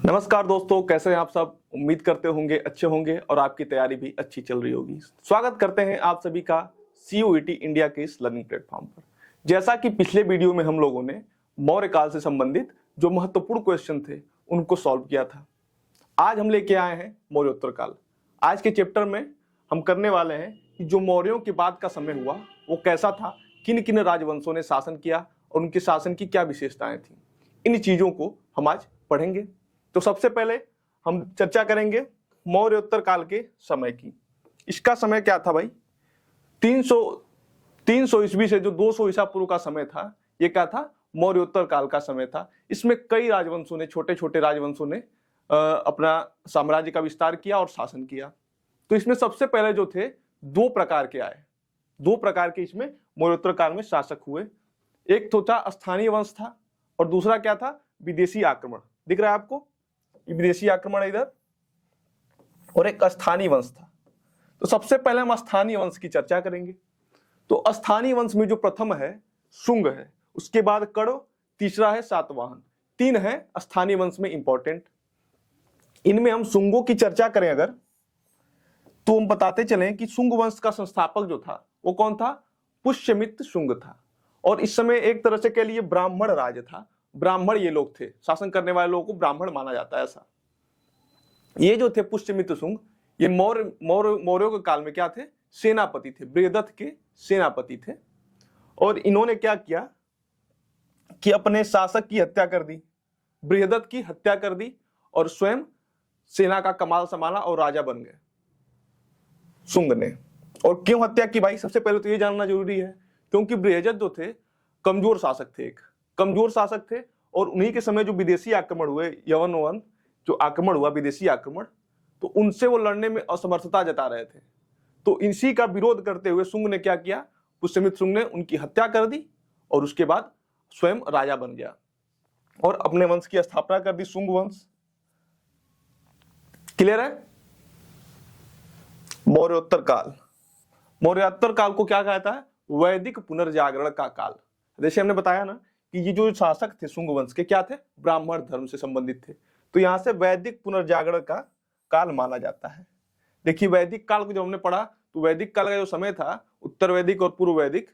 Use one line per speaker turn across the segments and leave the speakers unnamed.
नमस्कार दोस्तों, कैसे हैं आप सब। उम्मीद करते होंगे अच्छे होंगे और आपकी तैयारी भी अच्छी चल रही होगी। स्वागत करते हैं आप सभी का CUET इंडिया के इस लर्निंग प्लेटफॉर्म पर। जैसा कि पिछले वीडियो में हम लोगों ने मौर्य काल से संबंधित जो महत्वपूर्ण क्वेश्चन थे उनको सॉल्व किया था, आज हम लेके आए हैं मौर्योत्तर काल। आज के चैप्टर में हम करने वाले हैं कि जो मौर्यों के बाद का समय हुआ वो कैसा था, किन किन राजवंशों ने शासन किया और उनके शासन की क्या विशेषताएं थी। इन चीजों को हम आज पढ़ेंगे। तो सबसे पहले हम चर्चा करेंगे मौर्योत्तर काल के समय की। इसका समय क्या था भाई? 300 ईस्वी से जो 200 ईसा पूर्व का समय था, ये क्या था? मौर्योत्तर काल का समय था। इसमें कई राजवंशों ने, छोटे छोटे राजवंशों ने अपना साम्राज्य का विस्तार किया और शासन किया। तो इसमें सबसे पहले जो थे दो प्रकार के आए, दो प्रकार के इसमें मौर्योत्तर काल में शासक हुए। एक तो था स्थानीय वंश था और दूसरा क्या था? विदेशी आक्रमण। दिख रहा है आपको? विदेशी आक्रमण इधर और एक स्थानीय वंश था। तो सबसे पहले हम स्थानीय वंश की चर्चा करेंगे। तो स्थानीय वंश में जो प्रथम है शुंग है, उसके बाद कण्व, तीसरा है सातवाहन। तीन है स्थानीय वंश में इंपॉर्टेंट। इनमें हम शुंगों की चर्चा करें अगर, तो हम बताते चलें कि शुंग वंश का संस्थापक जो था वो कौन था? पुष्यमित्र शुंग था। और इस समय एक तरह से कह लिए ब्राह्मण राज्य था। ब्राह्मण ये लोग थे, शासन करने वाले लोगों को ब्राह्मण माना जाता है ऐसा। ये जो थे पुष्यमित्र शुंग, ये मौर्यों के काल में क्या थे? सेनापति थे, बृहदत्त के सेनापति थे। और इन्होंने क्या किया कि अपने शासक की हत्या कर दी, बृहदत्त की हत्या कर दी और स्वयं सेना का कमाल संभाला और राजा बन गए शुंग ने। और क्यों हत्या की भाई? सबसे पहले तो ये जानना जरूरी है, क्योंकि बृहदत्त जो थे कमजोर शासक थे, एक कमजोर शासक थे। और उन्हीं के समय जो विदेशी आक्रमण हुए, यवन जो आक्रमण हुआ, विदेशी आक्रमण, तो उनसे वो लड़ने में असमर्थता जता रहे थे। तो इसी का विरोध करते हुए शुंग ने क्या किया? पुष्यमित्र शुंग ने उनकी हत्या कर दी और उसके बाद स्वयं राजा बन गया और अपने वंश की स्थापना कर दी, शुंग वंश। क्लियर है? मौर्योत्तर काल, मौर्योत्तर काल को क्या कहता है? वैदिक पुनर्जागरण का काल। जैसे हमने बताया ना कि ये जो शासक थे शुंग वंश के, क्या थे? ब्राह्मण धर्म से संबंधित थे। तो यहां से वैदिक पुनर्जागरण का काल माना जाता है। देखिए, वैदिक काल को जब हमने पढ़ा तो वैदिक काल का जो समय था, उत्तर वैदिक और पूर्व वैदिक,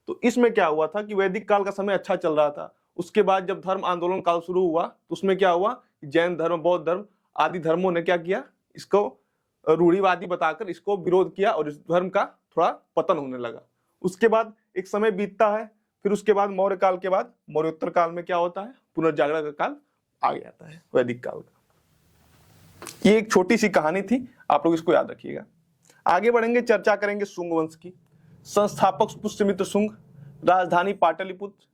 तो इसमें क्या हुआ था कि वैदिक काल का समय अच्छा चल रहा था। उसके बाद जब धर्म आंदोलन काल शुरू हुआ तो उसमें क्या हुआ? जैन धर्म, बौद्ध धर्म आदि धर्मों ने क्या किया? इसको रूढ़िवादी बताकर इसको विरोध किया और इस धर्म का थोड़ा पतन होने लगा। उसके बाद एक समय बीतता है, फिर उसके बाद मौर्य काल के बाद मौर्योत्तर काल में क्या होता है? पुनर्जागरण का काल आ जाता है, वैदिक काल का। ये एक छोटी सी कहानी थी, आप लोग इसको याद रखिएगा। आगे बढ़ेंगे, चर्चा करेंगे शुंग वंश की। संस्थापक पुष्यमित्र शुंग, राजधानी पाटलिपुत्र।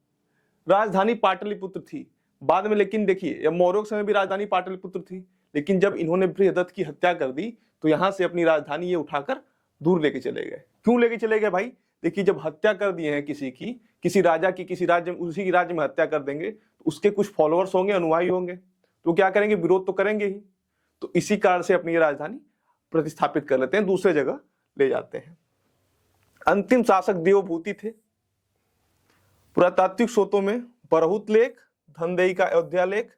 राजधानी पाटलिपुत्र थी बाद में, लेकिन देखिए मौर्यों के समय भी राजधानी पाटलिपुत्र थी, लेकिन जब इन्होंने बृहदत्त की हत्या कर दी तो यहां से अपनी राजधानी ये उठाकर दूर लेके चले गए। क्यों लेके चले गए भाई? देखिए, जब हत्या कर दिए हैं किसी की, किसी राजा की, किसी राज्य, उसी की राज्य में हत्या कर देंगे तो उसके कुछ फॉलोअर्स होंगे, अनुयायी होंगे, तो क्या करेंगे? विरोध तो करेंगे ही। तो इसी कारण से अपनी राजधानी प्रतिस्थापित कर लेते हैं, दूसरे जगह ले जाते हैं। अंतिम शासक देवभूति थे। पुरातात्विक स्रोतों में बरहुत लेख, धनदेई का अयोध्या लेख,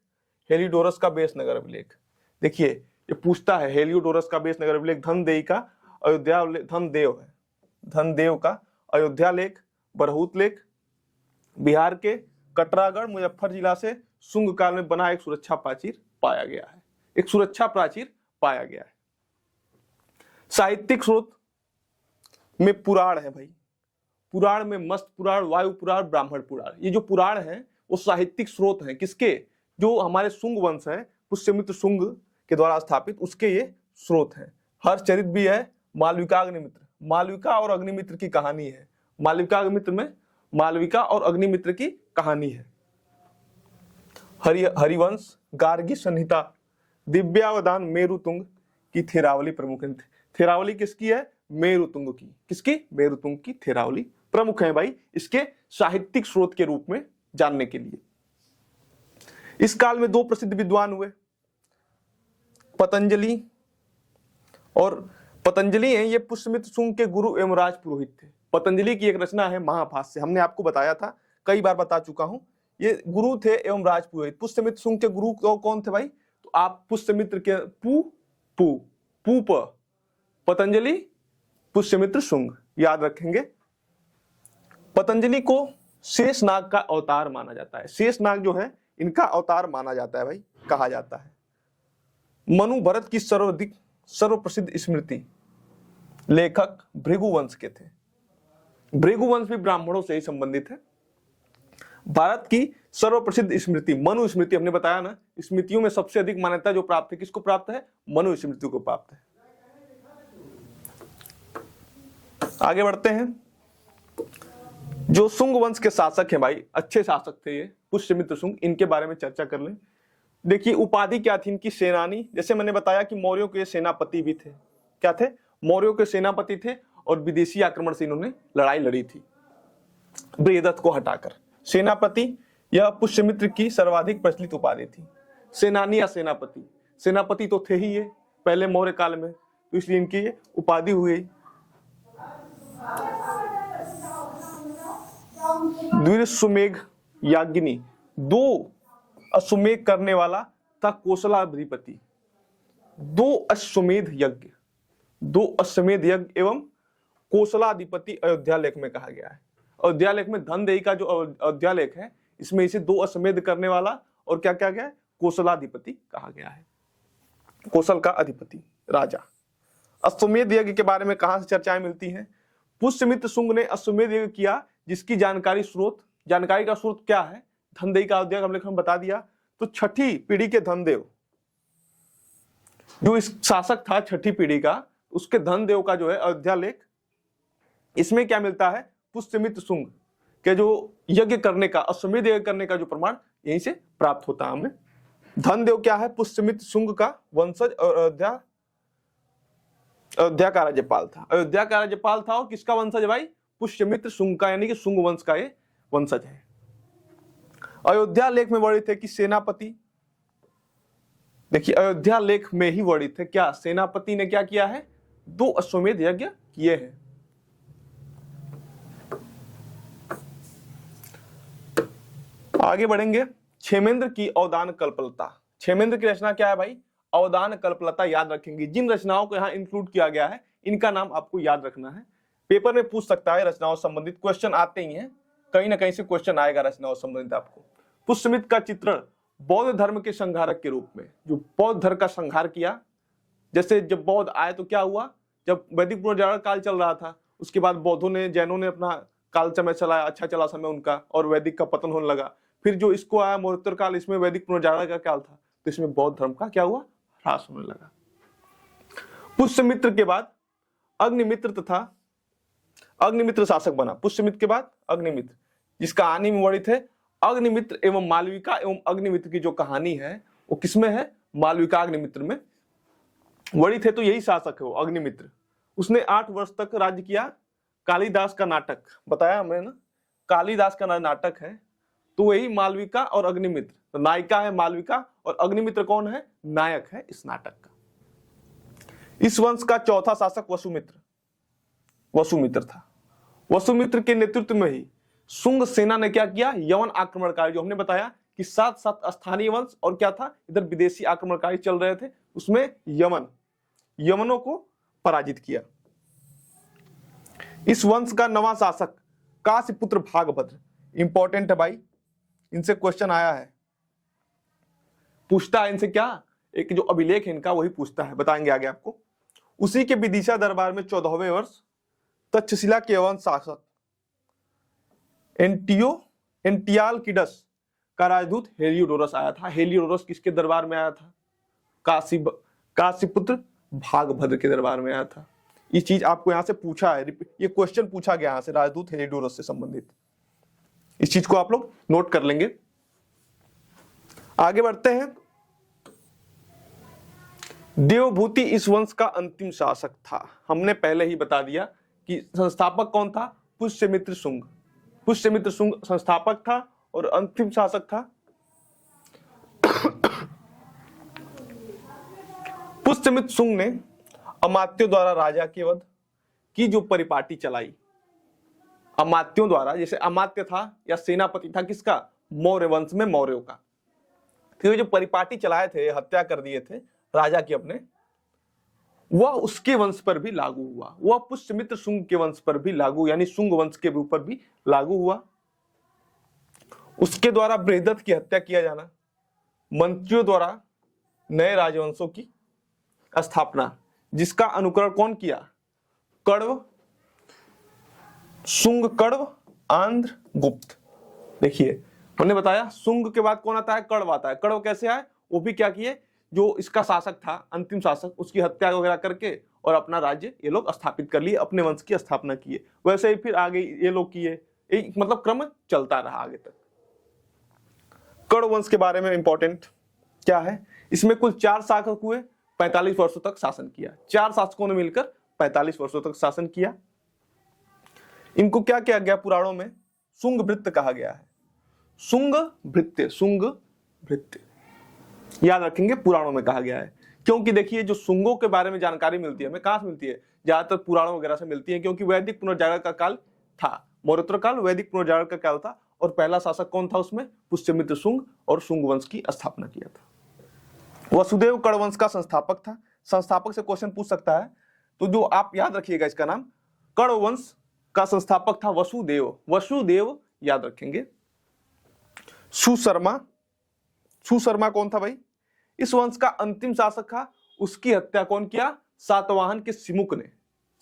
हेलियोडोरस का बेसनगर अभिलेख। देखिए, ये पूछता है हेलियोडोरस का बेसनगर अभिलेख, धनदेई का अयोध्या, धनदेव है, धनदेव का अयोध्या लेख, बरहुत लेख, बिहार के कटरागढ़ मुजफ्फर जिला से शुंग काल में बना एक सुरक्षा प्राचीर पाया गया है, एक सुरक्षा प्राचीर पाया गया है। साहित्यिक स्रोत में पुराण है भाई, पुराण में मस्त पुराण, वायु पुराण, ब्राह्मण पुराण। ये जो पुराण है वो साहित्यिक स्रोत हैं किसके? जो हमारे शुंग वंश है, पुष्यमित्र शुंग के द्वारा स्थापित, उसके ये स्रोत हैं। हर्षचरित भी है, मालविका अग्निमित्र, मालविका और अग्निमित्र की कहानी है। मालविका अग्निमित्र में मालविका और अग्निमित्र की कहानी है। हरिवंश, गार्गी संहिता, दिव्यावदान, मेरुतुंग की थेरावली प्रमुख है। थेरावली किसकी है? मेरुतुंग की। किसकी? मेरुतुंग की थेरावली प्रमुख है भाई, इसके साहित्यिक स्रोत के रूप में जानने के लिए। इस काल में दो प्रसिद्ध विद्वान हुए, पतंजलि। और पतंजलि हैं, ये पुष्यमित्र शुंग के गुरु एवं राजपुरोहित थे। पतंजलि की एक रचना है महाभाष्य, हमने आपको बताया था, कई बार बता चुका हूं। ये गुरु थे एवं राजपुरोहित। पुष्यमित्र शुंग के गुरु कौन थे भाई? तो आप पुष्यमित्र के पूप पतंजलि पुष्यमित्र शुंग याद रखेंगे। पतंजलि को शेषनाग का अवतार माना जाता है। शेषनाग जो है इनका अवतार माना जाता है भाई, कहा जाता है। मनु भरत की सर्वाधिक सर्वप्रसिद्ध स्मृति लेखक भृगुवंश के थे। भृगुवंश भी ब्राह्मणों से ही संबंधित है। भारत की सर्वप्रसिद्ध स्मृति मनु स्मृति, हमने बताया ना, स्मृतियों में सबसे अधिक मान्यता जो प्राप्त है किसको प्राप्त है? मनु स्मृति को प्राप्त है। आगे बढ़ते हैं। जो शुंग वंश के शासक हैं भाई, अच्छे शासक थे ये पुष्यमित्र शुंग, इनके बारे में चर्चा कर लें। देखिए उपाधि क्या थी इनकी? सेनानी। जैसे मैंने बताया कि मौर्यों के सेनापति भी थे। क्या थे? मौर्यों के सेनापति थे और विदेशी आक्रमण से इन्होंने लड़ाई लड़ी थी बृहदत्त को हटाकर। सेनापति यह पुष्यमित्र की सर्वाधिक प्रचलित उपाधि थी। सेनानी या सेनापति, सेनापति तो थे ही ये पहले मौर्य काल में, तो इसलिए इनकी ये उपाधि हुई। द्विरश्वमेघ याज्ञिनी, 2 अश्वमेध करने वाला था कोसलाधिपति। 2 अश्वमेध यज्ञ, 2 अश्वमेध यज्ञ एवं कोसलाधिपति अयोध्या लेख में कहा गया है। अयोध्या लेख में धनदेही का जो अयोध्या लेख है इसमें इसे 2 अश्वमेध करने वाला और क्या क्या गया है? कोसलाधिपति कहा गया है। कोसल का अधिपति राजा। अश्वमेध यज्ञ के बारे में कहां से चर्चाएं मिलती हैं? पुष्यमित्र शुंग ने अश्वमेध यज्ञ किया, जिसकी जानकारी का स्रोत क्या है? धनदेही का अयोध्या लेख में बता दिया। तो छठी पीढ़ी के धनदेव जो इस शासक था, छठी पीढ़ी का, उसके धनदेव का जो है अयोध्या लेख, इसमें क्या मिलता है? पुष्यमित्र शुंग के जो यज्ञ करने का, अश्वमेध यज्ञ करने का जो प्रमाण यहीं से प्राप्त होता है हमें। धनदेव क्या है? पुष्यमित्र शुंग का वंशज और अयोध्या का राज्यपाल था। अयोध्या का राज्यपाल था और किसका वंशज है भाई? पुष्यमित्र शुंग का, यानी कि शुंग वंश का ये वंशज है। अयोध्या लेख में वर्णित है कि सेनापति, देखिए अयोध्या लेख में ही वर्णित है क्या? सेनापति ने क्या किया है? 2 अश्वमेध यज्ञ किए हैं। आगे बढ़ेंगे। क्षेमेंद्र की अवदान कल्पलता। क्षेमेंद्र की रचना क्या है भाई? अवदान कल्पलता याद रखेंगे। जिन रचनाओं को यहाँ इंक्लूड किया गया है इनका नाम आपको याद रखना है। पेपर में पूछ सकता है, रचनाओं संबंधित क्वेश्चन आते ही हैं, कहीं ना कहीं से क्वेश्चन आएगा रचनाओं संबंधित आपको। पुष्यमित्र का चित्रण बौद्ध धर्म के संहारक के रूप में, जो बौद्ध धर्म का संहार किया। जैसे जब बौद्ध आए तो क्या हुआ? जब वैदिक पुनर्जागरण काल चल रहा था, उसके बाद बौद्धों ने, जैनों ने अपना काल समय चलाया, अच्छा चला समय उनका, और वैदिक का पतन होने लगा। फिर जो इसको आया मौर्योत्तर काल, इसमें वैदिक पुनर्जागरण का काल था, तो इसमें बौद्ध धर्म का क्या हुआ? ह्रास होने लगा। पुष्यमित्र के बाद अग्निमित्र तथा अग्निमित्र शासक बना। पुष्यमित्र के बाद अग्निमित्र, जिसका कहानी में वर्णित है। अग्निमित्र एवं मालविका एवं अग्निमित्र की जो कहानी है वो किसमें है? मालविका अग्निमित्र में वर्णित है। तो यही शासक है वो अग्निमित्र। उसने 8 वर्ष तक राज्य किया। कालिदास का नाटक बताया हमने ना, कालिदास का नाटक है, तो वही मालविका और अग्निमित्र, तो नायिका है मालविका और अग्निमित्र कौन है? नायक है इस नाटक का। इस वंश का चौथा शासक वसुमित्र था। वसुमित्र के नेतृत्व में ही शुंग सेना ने क्या किया? यवन आक्रमणकारी, जो हमने बताया कि 7 स्थानीय वंश और क्या था, इधर विदेशी आक्रमणकारी चल रहे थे, उसमें यवनों को पराजित किया। इस वंश का नवा शासक काशीपुत्र भागभद्र, इंपॉर्टेंट है भाई, इनसे क्वेश्चन आया है, पूछता है इनसे क्या? एक जो अभिलेख है इनका वही पूछता है, बताएंगे आगे आपको। उसी के विदिशा दरबार में 14वें वर्ष तक्षशिला के यवन शासक एंटियालकिडस का राजदूत हेलियोडोरस आया था। हेलियोडोरस किसके दरबार में आया था? काशीपुत्र भागभद्र के दरबार में आया था। ये चीज आपको यहां से पूछा है, ये क्वेश्चन पूछा गया यहां से राजदूत हेलियोडोरस से संबंधित। इस चीज को आप लोग नोट कर लेंगे। आगे बढ़ते हैं। देवभूति इस वंश का अंतिम शासक था। हमने पहले ही बता दिया कि संस्थापक कौन था? पुष्यमित्र शुंग। पुष्यमित्र शुंग संस्थापक था और अंतिम शासक था पुष्यमित्र शुंग ने अमात्यों द्वारा राजा के वध की जो परिपाटी चलाई, अमात्यों द्वारा, जैसे अमात्य था या सेनापति था किसका? मौर्य वंश में मौर्यों का, तो ये जो परिपाटी चलाए थे, हत्या कर दिए थे राजा की अपने, वह उसके वंश पर भी लागू हुआ, वह पुष्यमित्र शुंग के वंश पर भी लागू, यानी शुंग वंश के ऊपर भी लागू हुआ। उसके द्वारा बृहदत्त की हत्या किया जाना, मंत्रियों द्वारा नए राजवंशों की स्थापना, जिसका अनुकरण कौन किया? कण्व, शुंग, कण्व, आंध्र, गुप्त। देखिए हमने बताया शुंग के बाद कौन आता है? कण्व आता है। कण्व कैसे आए? वो भी क्या किए, जो इसका शासक था, अंतिम शासक, उसकी हत्या वगैरह करके और अपना राज्य ये लोग स्थापित कर लिए, अपने वंश की स्थापना किए। वैसे ही फिर आगे ये लोग किए, मतलब क्रम चलता रहा आगे तक। कण्व वंश के बारे में इंपॉर्टेंट क्या है? इसमें कुल 4 शासक हुए, 45 वर्षों तक शासन किया। 4 शासकों ने मिलकर 45 वर्षों तक शासन किया। इनको क्या किया गया पुराणों में? शुंग भृत्य कहा गया है। शुंग भृत्य, शुंग भृत्य याद रखेंगे, पुराणों में कहा गया है। क्योंकि देखिए जो शुंगों के बारे में जानकारी मिलती है हमें, कहां से मिलती है? ज्यादातर पुराणों वगैरह से मिलती है, क्योंकि वैदिक पुनर्जागरण का काल था, मौर्योत्तर काल वैदिक पुनर्जागरण का काल था, और पहला शासक कौन था उसमें? पुष्यमित्र शुंग, और शुंग वंश की स्थापना किया था। वसुदेव कण्व वंश का संस्थापक था। संस्थापक से क्वेश्चन पूछ सकता है, तो जो आप याद रखिएगा इसका नाम, कण्व वंश का संस्थापक था वसुदेव। वसुदेव याद रखेंगे। सुशर्मा, सुशर्मा कौन था भाई? इस वंश का अंतिम शासक था। उसकी हत्या कौन किया? सातवाहन के सिमुक ने।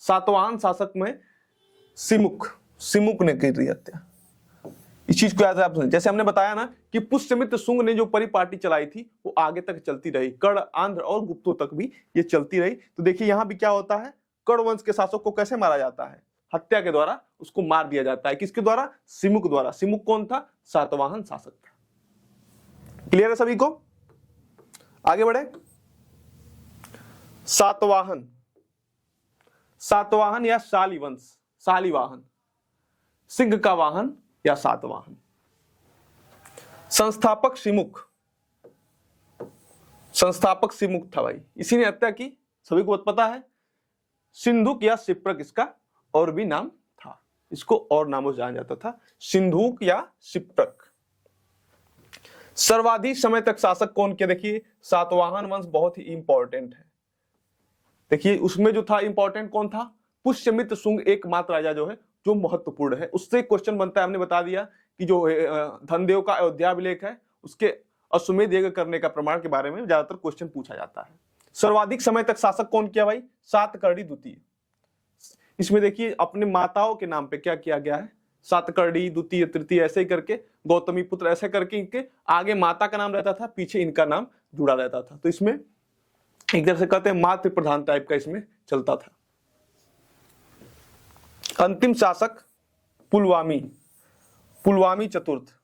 सातवाहन शासक में सिमुक ने की थी हत्या। इस चीज को याद है आप। जैसे हमने बताया ना कि पुष्यमित्र शुंग ने जो परिपाटी चलाई थी वो आगे तक चलती रही, कर्ण, आंध्र और गुप्तों तक भी ये चलती रही। तो देखिए यहां भी क्या होता है, कर्ण वंश के शासक को कैसे मारा जाता है? हत्या के द्वारा उसको मार दिया जाता है। किसके द्वारा? सिमुक द्वारा। सिमुक कौन था? सातवाहन शासक था। क्लियर है सभी को? आगे बढ़े। सातवाहन, सातवाहन या शालिवंश, शालिवाहन, सिंह का वाहन या सातवाहन। संस्थापक सिमुक, संस्थापक सिमुक था भाई, इसी ने हत्या की, सभी को पता है। सिंधुक या शिप्रक इसका और भी नाम था, इसको और नामों से जाना जाता था, सिंधुक या शिप्रक। सर्वाधिक समय तक शासक कौन किया? देखिए सातवाहन वंश बहुत ही इंपॉर्टेंट है। देखिए उसमें जो था इंपॉर्टेंट कौन था? पुष्यमित्र शुंग एकमात्र राजा जो है जो महत्वपूर्ण है। उससे क्वेश्चन बनता है, हमने बता दिया कि जो धनदेव का अयोध्याभिलेख है उसके अश्वमेध यज्ञ करने का प्रमाण के बारे में ज्यादातर क्वेश्चन पूछा जाता है। सर्वाधिक समय तक शासक कौन किया भाई? सातकर्णी द्वितीय। इसमें देखिए अपने माताओं के नाम पे क्या किया गया है? सातकर्णी द्वितीय, तृतीय, ऐसे करके, गौतमी पुत्र, ऐसे करके इनके आगे माता का नाम रहता था, पीछे इनका नाम जुड़ा रहता था। तो इसमें एक तरह से कहते हैं मातृ प्रधान टाइप का इसमें चलता था। अंतिम शासक पुलवामी, पुलवामी चतुर्थ,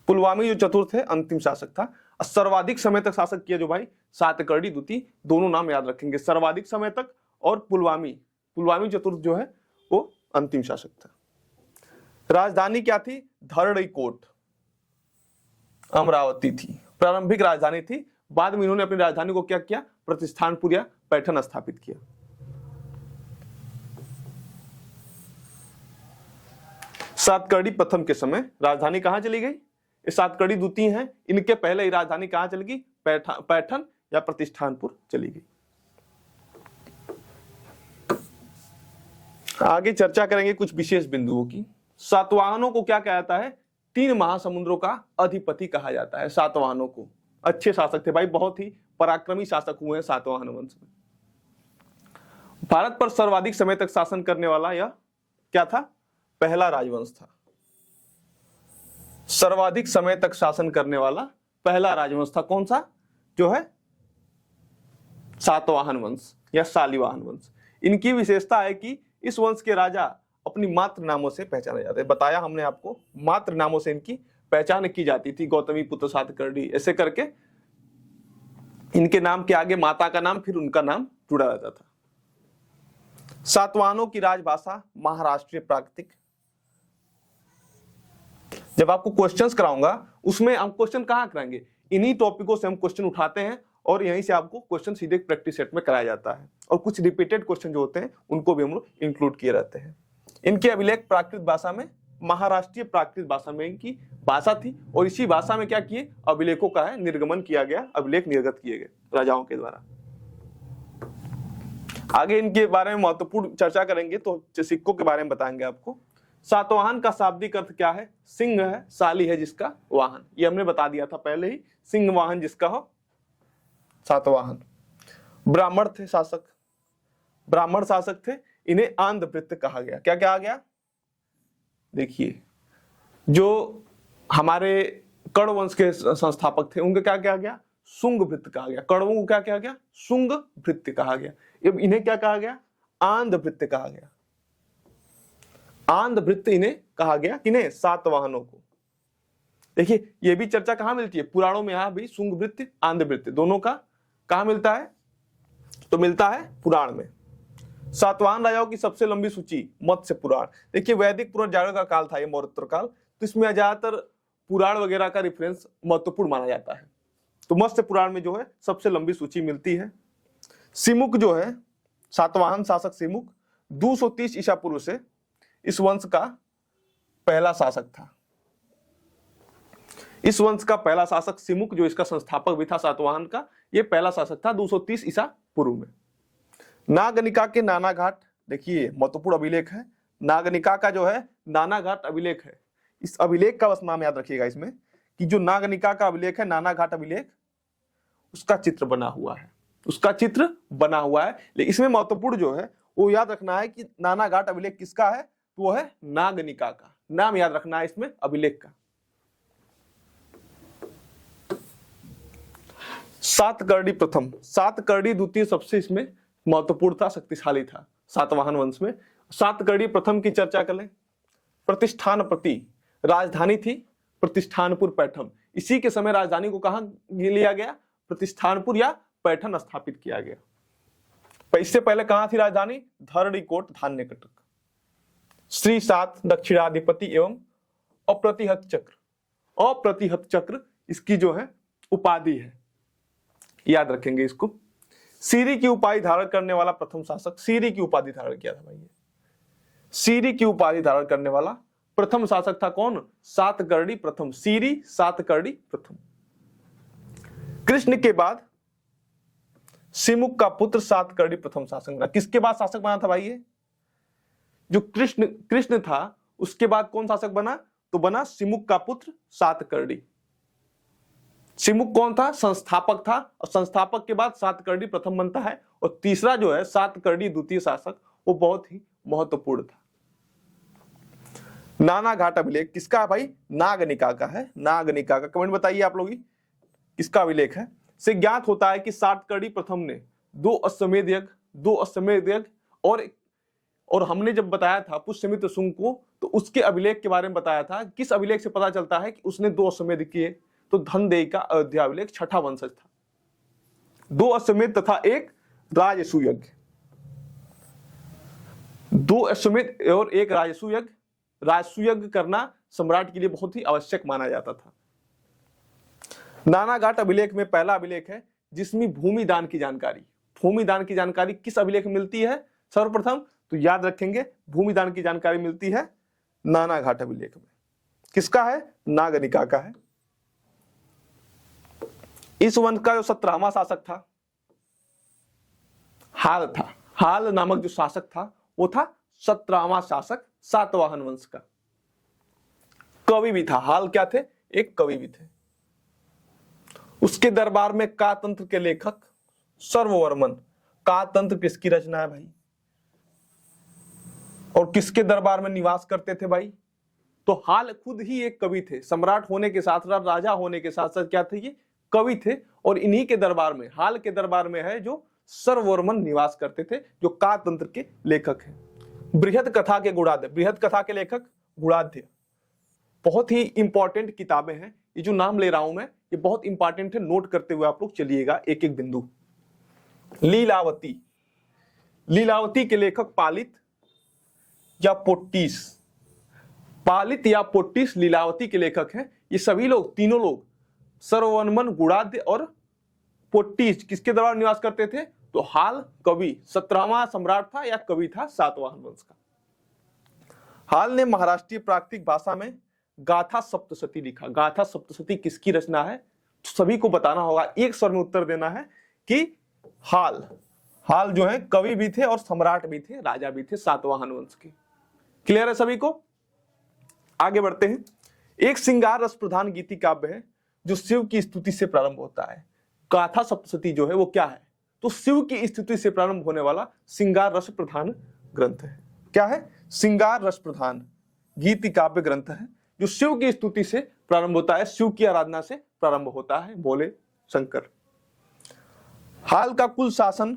पुलवामी जो चतुर्थ है अंतिम शासक था। सर्वाधिक समय तक शासक किया जो भाई? सातकर्णी द्वितीय। दोनों नाम याद रखेंगे, सर्वाधिक समय तक और पुलवामी, पुलवामी चतुर्थ जो है वो अंतिम शासक था। राजधानी क्या थी? धरणीकोट, अमरावती थी, प्रारंभिक राजधानी थी। बाद में इन्होंने अपनी राजधानी को क्या किया? प्रतिष्ठानपुर या पैठन स्थापित किया। सातकर्णी प्रथम के समय राजधानी कहां चली गई? ये सातकर्णी द्वितीय हैं, इनके पहले ही राजधानी कहां चली गई? पैठन या प्रतिष्ठानपुर चली गई। आगे चर्चा करेंगे कुछ विशेष बिंदुओं की। सातवाहनों को क्या कहा जाता है? 3 महासमुद्रों का अधिपति कहा जाता है सातवाहनों को। अच्छे शासक थे भाई, बहुत ही पराक्रमी शासक हुए हैं सातवाहन वंश में। भारत पर सर्वाधिक समय तक शासन करने वाला यह क्या था? पहला राजवंश था। सर्वाधिक समय तक शासन करने वाला पहला राजवंश था। कौन सा? जो है सातवाहन वंश या शालिवाहन वंश। इनकी विशेषता है कि इस वंश के राजा अपनी मातृ नामों से पहचाने जाते हैं। बताया हमने आपको, मातृ नामों से इनकी पहचान की जाती थी। गौतमी पुत्र, सातकर्णी, ऐसे करके इनके नाम के आगे माता का नाम, फिर उनका नाम जुड़ा रहता था। सातवाहनों की राजभाषा महाराष्ट्रीय प्राकृतिक। जब आपको क्वेश्चंस कराऊंगा उसमें हम क्वेश्चन कहां कराएंगे? इन्हीं टॉपिकों से हम क्वेश्चन उठाते हैं और यहीं से आपको क्वेश्चन सीधे प्रैक्टिस सेट में कराया जाता है। और कुछ रिपीटेड क्वेश्चन जो होते हैं उनको भी हम लोग इंक्लूड किए रहते हैं। इनके अभिलेख प्राकृत भाषा में महाराष्ट्रीय प्राकृत भाषा में की भाषा थी और इसी भाषा में क्या किए अभिलेखों का है निर्गमन किया गया, अभिलेख निर्गत किए गए राजाओं के द्वारा। आगे इनके बारे में महत्वपूर्ण चर्चा करेंगे तो सिक्कों के बारे में बताएंगे आपको। सातवाहन का शाब्दिक अर्थ क्या है? सिंह है, शाली है जिसका वाहन, ये हमने बता दिया था पहले ही, सिंह वाहन जिसका हो सातवाहन। ब्राह्मण थे शासक, ब्राह्मण शासक थे, इन्हें आंध्रभृत्य कहा गया। क्या कहा गया? देखिए जो हमारे कर्ण वंश के संस्थापक थे उनका क्या कहा गया? शुंग भृत्य कहा गया। कण्वों को क्या कहा गया? शुंग भृत्य कहा गया। अब इन्हें क्या कहा गया? आंध्रभृत्य कहा गया। आंध्रभृत्य इन्हें कहा गया, किन्हें? सातवाहनों को। देखिए ये भी चर्चा कहां मिलती है? पुराणों में। यहां भी शुंग भृत्य आंध्र भृत्य दोनों का कहां मिलता है? तो मिलता है पुराण में। सातवाहन राजाओं की सबसे लंबी सूची मत्स्य पुराण। देखिए वैदिक पुनर्जागरण का काल था ये, मौर्योत्तर काल, तो इसमें ज्यादातर पुराण वगैरह का रेफरेंस महत्वपूर्ण माना जाता है। तो मत्स्य पुराण में जो है सबसे लंबी सूची मिलती है। सिमुक जो है सातवाहन शासक सिमुक 230 ईसा पूर्व से इस वंश का पहला शासक था। इस वंश का पहला शासक सिमुक जो इसका संस्थापक भी था सातवाहन का, ये पहला शासक था 230 ईसा पूर्व में। नागनिका के नाना घाट, देखिए महत्वपूर्ण अभिलेख है। नागनिका का जो है नाना घाट अभिलेख है। इस अभिलेख का बस नाम याद रखिएगा इसमें कि जो नागनिका का अभिलेख है, नाना घाट अभिलेख, उसका चित्र बना हुआ है, उसका चित्र बना हुआ है। लेकिन इसमें महत्वपूर्ण जो है वो याद रखना है कि नाना घाट अभिलेख किसका है? तो वो है नागनिका का। नाम याद रखना है इसमें अभिलेख का। सातकर्णी प्रथम, सातकर्णी द्वितीय सबसे इसमें महत्वपूर्ण था, शक्तिशाली था सातवाहन वंश में। सातकर्णी प्रथम की चर्चा करें। प्रतिष्ठानपति, राजधानी थी प्रतिष्ठानपुर पैठण। इसी के समय राजधानी को कहां लिया गया? प्रतिष्ठानपुर या पैठण स्थापित किया गया। इससे पहले कहां थी राजधानी? धरणीकोट धान्यकटक। श्री सात दक्षिणाधिपति एवं अप्रतिहत चक्र, अप्रतिहत चक्र इसकी जो है उपाधि है, याद रखेंगे इसको। सीरी की उपाधि धारण करने वाला प्रथम शासक, सीरी की उपाधि धारण किया था भाई। सीरी की उपाधि धारण करने वाला प्रथम शासक था कौन? सातकर्णी प्रथम। सीरी सातकर्णी प्रथम। कृष्ण के बाद सिमुक का पुत्र सातकर्णी प्रथम शासक बना। किसके बाद शासक बना था भाई? ये जो कृष्ण था उसके बाद कौन शासक बना? तो बना सिमुक का पुत्र सातकर्णी। सिमुक कौन था? संस्थापक था, और संस्थापक के बाद सातकर्णी प्रथम बनता है। और तीसरा जो है सातकर्णी द्वितीय शासक, वो बहुत ही महत्वपूर्ण था। नाना घाट अभिलेख किसका है भाई? नागनिका का है। नागनिका का कमेंट बताइए आप लोग किसका अभिलेख है। से ज्ञात होता है कि सातकर्णी प्रथम ने 2 अश्वमेध यज्ञ और हमने जब बताया था पुष्यमित्र शुंग को, तो उसके अभिलेख के बारे में बताया था। किस अभिलेख से पता चलता है कि उसने 2 अश्वमेध किए? तो धनदेय का अयोध्या अभिलेख छठा वंशज था। 2 अश्वमेध तथा 1 राजसूय यज्ञ, 2 अश्वमेध और 1 राजसूय यज्ञ। राजसूय यज्ञ करना सम्राट के लिए बहुत ही आवश्यक माना जाता था। नाना घाट अभिलेख में पहला अभिलेख है जिसमें भूमि दान की जानकारी, भूमि दान की जानकारी किस अभिलेख में मिलती है सर्वप्रथम? तो याद रखेंगे भूमि दान की जानकारी मिलती है नाना घाट अभिलेख में। किसका है? नागनिका का है। इस वंश का जो 17वां शासक था हाल था। हाल नामक जो शासक था वो था 17वां शासक सातवाहन वंश का। कवि भी था। हाल क्या थे? एक कवि भी थे। उसके दरबार में कातंत्र के लेखक सर्ववर्मन। कातंत्र किसकी रचना है भाई? और किसके दरबार में निवास करते थे भाई? तो हाल खुद ही एक कवि थे। सम्राट होने के साथ साथ, राजा होने के साथ साथ क्या थे? ये कवि थे। और इन्हीं के दरबार में, हाल के दरबार में है जो सर्ववर्मन निवास करते थे, जो कातंत्र के लेखक हैं। बृहद कथा के गुणाध्य, बृहद कथा के लेखक गुणाध्य। बहुत ही इंपॉर्टेंट किताबें हैं। ये जो नाम ले रहा हूं मैं, ये बहुत इंपॉर्टेंट है, नोट करते हुए आप लोग चलिएगा एक एक बिंदु। लीलावती, लीलावती के लेखक पालित या पोट्टिस। पालित या पोट्टिस लीलावती के लेखक हैं। ये सभी लोग, तीनों लोग, सर्ववर्मन, गुणाध्य और पोट्टिस किसके दरबार निवास करते थे? तो हाल कवि, 17वां सम्राट था या कवि था सातवाहन वंश का। हाल ने महाराष्ट्रीय प्राकृतिक भाषा में गाथा सप्तशती लिखा। गाथा सप्तशती किसकी रचना है? तो सभी को बताना होगा, एक स्वर में उत्तर देना है कि हाल। हाल जो है कवि भी थे और सम्राट भी थे, राजा भी थे सातवाहन वंश के। क्लियर है सभी को? आगे बढ़ते हैं। एक श्रृंगार रस प्रधान गीति काव्य है जो शिव की स्तुति से प्रारंभ होता है। गाथा सप्तशती जो है वो क्या है? तो शिव की स्तुति से प्रारंभ होने वाला श्रृंगार रस प्रधान ग्रंथ है। क्या है? श्रृंगार रस प्रधान गीति काव्य ग्रंथ है जो शिव की स्तुति से प्रारंभ होता है, शिव की आराधना से प्रारंभ होता है, बोले शंकर। हाल का कुल शासन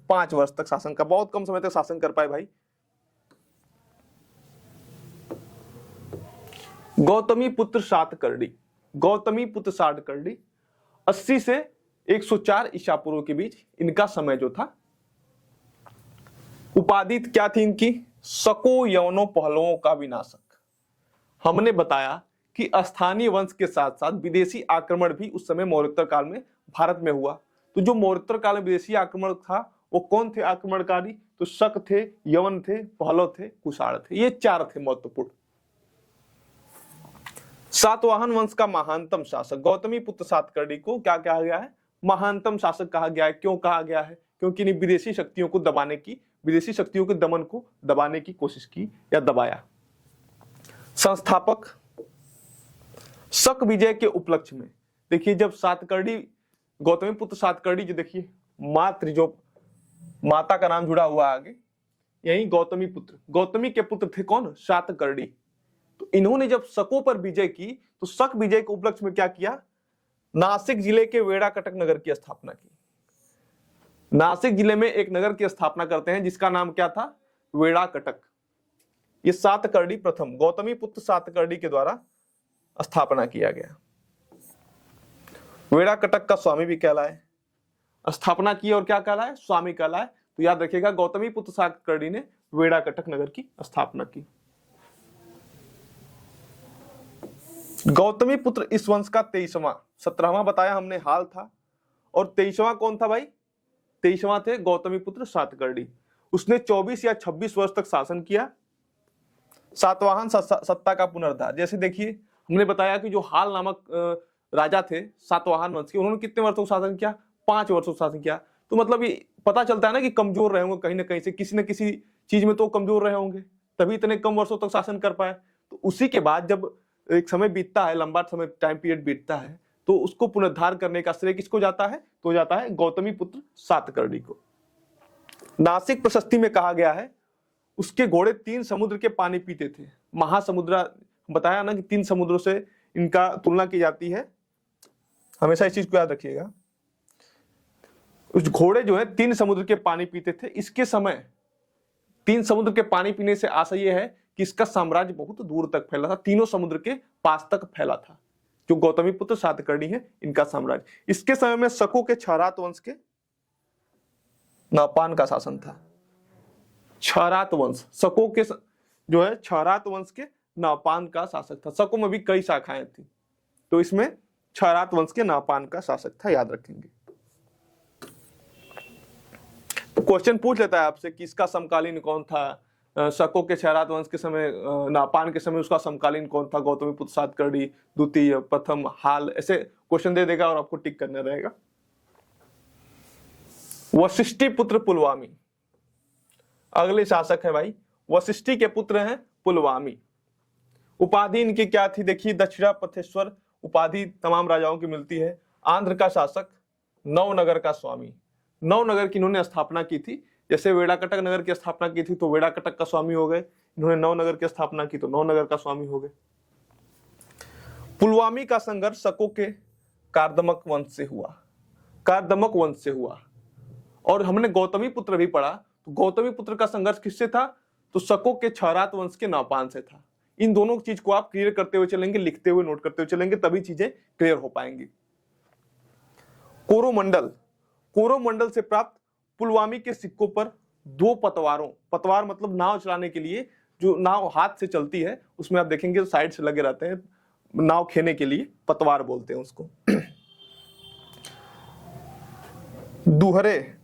5 वर्ष तक शासन का, बहुत कम समय तक शासन कर पाए भाई। गौतमी पुत्र सातकर्णी, गौतमी पुत्र सातकर्णी 80 से 104 ईसा पूर्व के बीच इनका समय जो था। उपाधि क्या थी इनकी? सको यवनों पहलुओं का विनाशक। हमने बताया कि स्थानीय वंश के साथ साथ विदेशी आक्रमण भी उस समय मौर्योत्तर काल में भारत में हुआ। तो जो मौर्योत्तर काल में विदेशी आक्रमण था वो कौन थे आक्रमणकारी? तो शक थे, यवन थे, पहलव थे, कुषाण थे। ये 4 थे महत्वपूर्ण। सातवाहन वंश का महानतम शासक गौतमी पुत्र सातकर्णी को क्या कहा गया है? महानतम शासक कहा गया है। क्यों कहा गया है? क्योंकि इन्हें विदेशी शक्तियों को दबाने की, विदेशी शक्तियों के दमन को दबाने की कोशिश की या दबाया। संस्थापक शक विजय के उपलक्ष्य में, देखिए जब सातकर्णी, गौतमी पुत्र सातकर्णी जो देखिए मात्र जो माता का नाम जुड़ा हुआ आगे, यही गौतमी पुत्र, गौतमी के पुत्र थे कौन? सातकर्णी। तो इन्होंने जब शकों पर विजय की तो शक विजय के उपलक्ष्य में क्या किया? नासिक जिले के वेड़ाकटक नगर की स्थापना की। नासिक जिले में एक नगर की स्थापना करते हैं जिसका नाम क्या था? वेड़ाकटक। ये सातकर्णी प्रथम, गौतमी पुत्र सातकर्णी के द्वारा स्थापना किया गया। वेड़ाकटक का स्वामी भी कहलाए, स्थापना की और क्या कहलाए? स्वामी कहलाए। तो याद रखिएगा गौतमी पुत्र सातकर्णी ने वेड़ाकटक नगर की स्थापना की। गौतमी पुत्र इस वंश का 23वां, 17वां बताया हमने हाल था, और 23वां कौन था भाई? 23वां थे गौतमी पुत्र सातकर्णी। उसने 24 या 26 वर्ष तक शासन किया। सातवाहन सत्ता का पुनरुद्धार, जैसे देखिए हमने बताया कि जो हाल नामक राजा थे सातवाहन वंश के, उन्होंने कितने वर्षों शासन किया? 5 वर्षों शासन किया। तो मतलब ये पता चलता है ना कि कमजोर रहे होंगे कहीं ना कहीं से, किसी न किसी चीज में तो कमजोर रहे होंगे, तभी इतने कम वर्षों तक शासन कर पाए। तो उसी के बाद जब एक समय बीतता है, लंबा समय टाइम पीरियड बीतता है, तो उसको पुनरुद्धार करने का श्रेय किसको जाता है? तो जाता है गौतमी पुत्र सातकर्णी को। नासिक प्रशस्ति में कहा गया है उसके घोड़े 3 समुद्र के पानी पीते थे। महासमुद्र बताया ना कि 3 समुद्रों से इनका तुलना की जाती है, हमेशा इस चीज को याद रखिएगा। उस घोड़े जो है 3 समुद्र के पानी पीते थे। इसके समय 3 समुद्र के पानी पीने से आशा यह है कि इसका साम्राज्य बहुत दूर तक फैला था, तीनों समुद्र के पास तक फैला था। जो गौतमी पुत्र सातकर्णी है इनका साम्राज्य। इसके समय में शकों के क्षरात वंश के नापान का शासन था। क्षरात वंश, शकों के जो है क्षरात वंश के नापान का शासक था। शकों में भी कई शाखाएं थी, तो इसमें क्षरात वंश के नापान का शासक था, याद रखेंगे। तो क्वेश्चन पूछ लेता है आपसे कि इसका समकालीन कौन था? शकों के क्षरात वंश के समय, नापान के समय उसका समकालीन कौन था? गौतमी पुत्र सातकर्णी, द्वितीय, प्रथम, हाल, ऐसे क्वेश्चन दे देगा और आपको टिक करना रहेगा। वशिष्ठी पुत्र पुलवामी अगले शासक है भाई। वशिष्ठी के पुत्र हैं पुलवामी। उपाधि इनकी क्या थी? देखिए दक्षिणापथेश्वर उपाधि तमाम राजाओं की मिलती है। आंध्र का शासक, नवनगर का स्वामी। नवनगर की इन्होंने स्थापना की थी। जैसे वेड़ाकटक नगर की स्थापना की थी तो वेड़ाकटक का स्वामी हो गए, इन्होंने नवनगर की स्थापना की तो नवनगर का स्वामी हो गए। पुलवामी का संघर्ष शकों के कार्दमक वंश से हुआ, कार्दमक वंश से हुआ। और हमने गौतमी पुत्र भी पढ़ा, तो गौतमी पुत्र का संघर्ष किससे था? तो शकों के क्षरात वंश के नापान से था। इन दोनों चीज को आप क्लियर करते हुए चलेंगे, लिखते हुए नोट करते हुए चलेंगे, तभी चीजें क्लियर हो पाएंगी। कोरोमंडल, कोरोमंडल से प्राप्त पुलवामी के सिक्कों पर 2 पतवारों, पतवार मतलब नाव चलाने के लिए, जो नाव हाथ से चलती है उसमें आप देखेंगे तो साइड से लगे रहते हैं, नाव खेने के लिए पतवार बोलते हैं उसको। दूहरे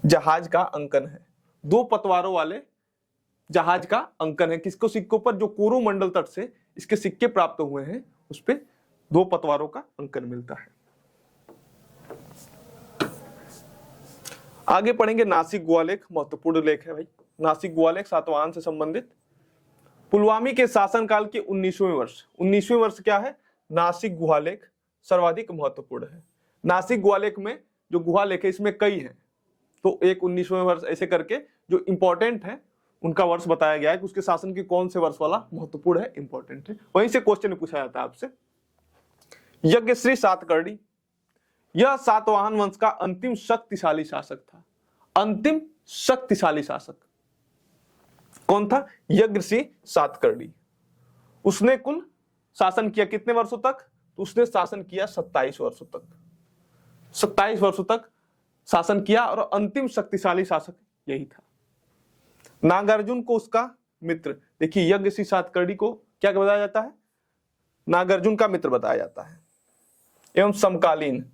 जहाज का अंकन है। 2 पतवारों वाले जहाज का अंकन है। किसको सिक्कों पर? जो कोरोमंडल तट से इसके सिक्के प्राप्त हुए हैं उस पे 2 पतवारों का अंकन मिलता है। आगे पढ़ेंगे नासिक गुहा लेख, महत्वपूर्ण लेख है भाई। नासिक गुहा लेख सातवाहन से संबंधित। पुलवामी के शासनकाल के 19वें वर्ष क्या है? नासिक गुहा लेख सर्वाधिक महत्वपूर्ण है। नासिक गुहा लेख में जो गुहा लेख है इसमें कई हैं, तो एक 19वें वर्ष ऐसे करके जो इंपॉर्टेंट है उनका वर्ष बताया गया है कि उसके शासन के कौन से वर्ष वाला महत्वपूर्ण है, इंपॉर्टेंट है। वहीं से क्वेश्चन पूछा जाता है आपसे। यज्ञश्री सातकर्णी, यह सातवाहन वंश का अंतिम शक्तिशाली शासक था। अंतिम शक्तिशाली शासक कौन था? यज्ञश्री सातकर्णी। उसने कुल शासन किया कितने वर्षों तक? तो उसने शासन किया 27 वर्षों तक। 27 वर्षों तक शासन किया और अंतिम शक्तिशाली शासक यही था। नागार्जुन को उसका मित्र, देखिए यज्ञश्री सातकर्णी को क्या बताया जाता है? नागार्जुन का मित्र बताया जाता है। एवं समकालीन,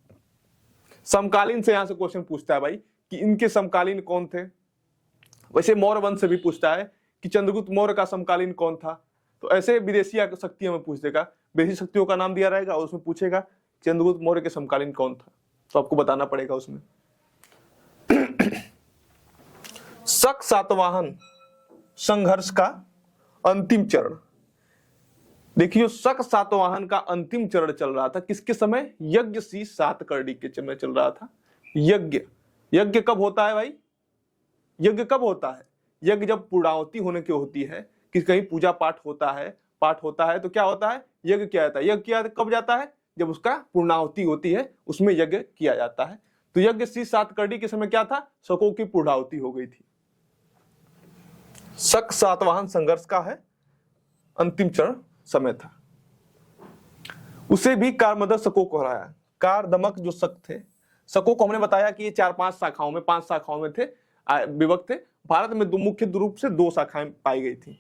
समकालीन से यहां से क्वेश्चन पूछता है भाई कि इनके समकालीन कौन थे। वैसे मौर्य वंश से भी पूछता है कि चंद्रगुप्त मौर्य का समकालीन कौन था। तो ऐसे विदेशी शक्तियों में पूछ देगा, विदेशी शक्तियों का नाम दिया रहेगा और उसमें पूछेगा चंद्रगुप्त मौर्य के समकालीन कौन था, तो आपको बताना पड़ेगा उसमें। शक सातवाहन संघर्ष का अंतिम चरण, देखिए शक सातवाहन का अंतिम चरण चल रहा था किसके समय? यज्ञश्री सातकर्णी के समय चल रहा था। यज्ञ कब होता है भाई? यज्ञ कब होता है? यज्ञ जब पूर्णाहुति होने की होती है, कि कहीं पूजा पाठ होता है तो क्या होता है? यज्ञ किया जाता है। यज्ञ किया कब जाता है? जब उसका पूर्णाहुति होती है, उसमें यज्ञ किया जाता है। तो यज्ञश्री सातकर्णी के समय क्या था? शकों की पूर्णाहुति हो गई थी। शक सातवाहन संघर्ष का है अंतिम चरण समय था। उसे भी कारमदर शकों को हराया। कारदमक जो शक थे, शकों को हमने बताया कि ये 4-5 शाखाओं में, 5 शाखाओं में थे, विभक्त थे। भारत में मुख्य रूप से 2 शाखाएं पाई गई थी।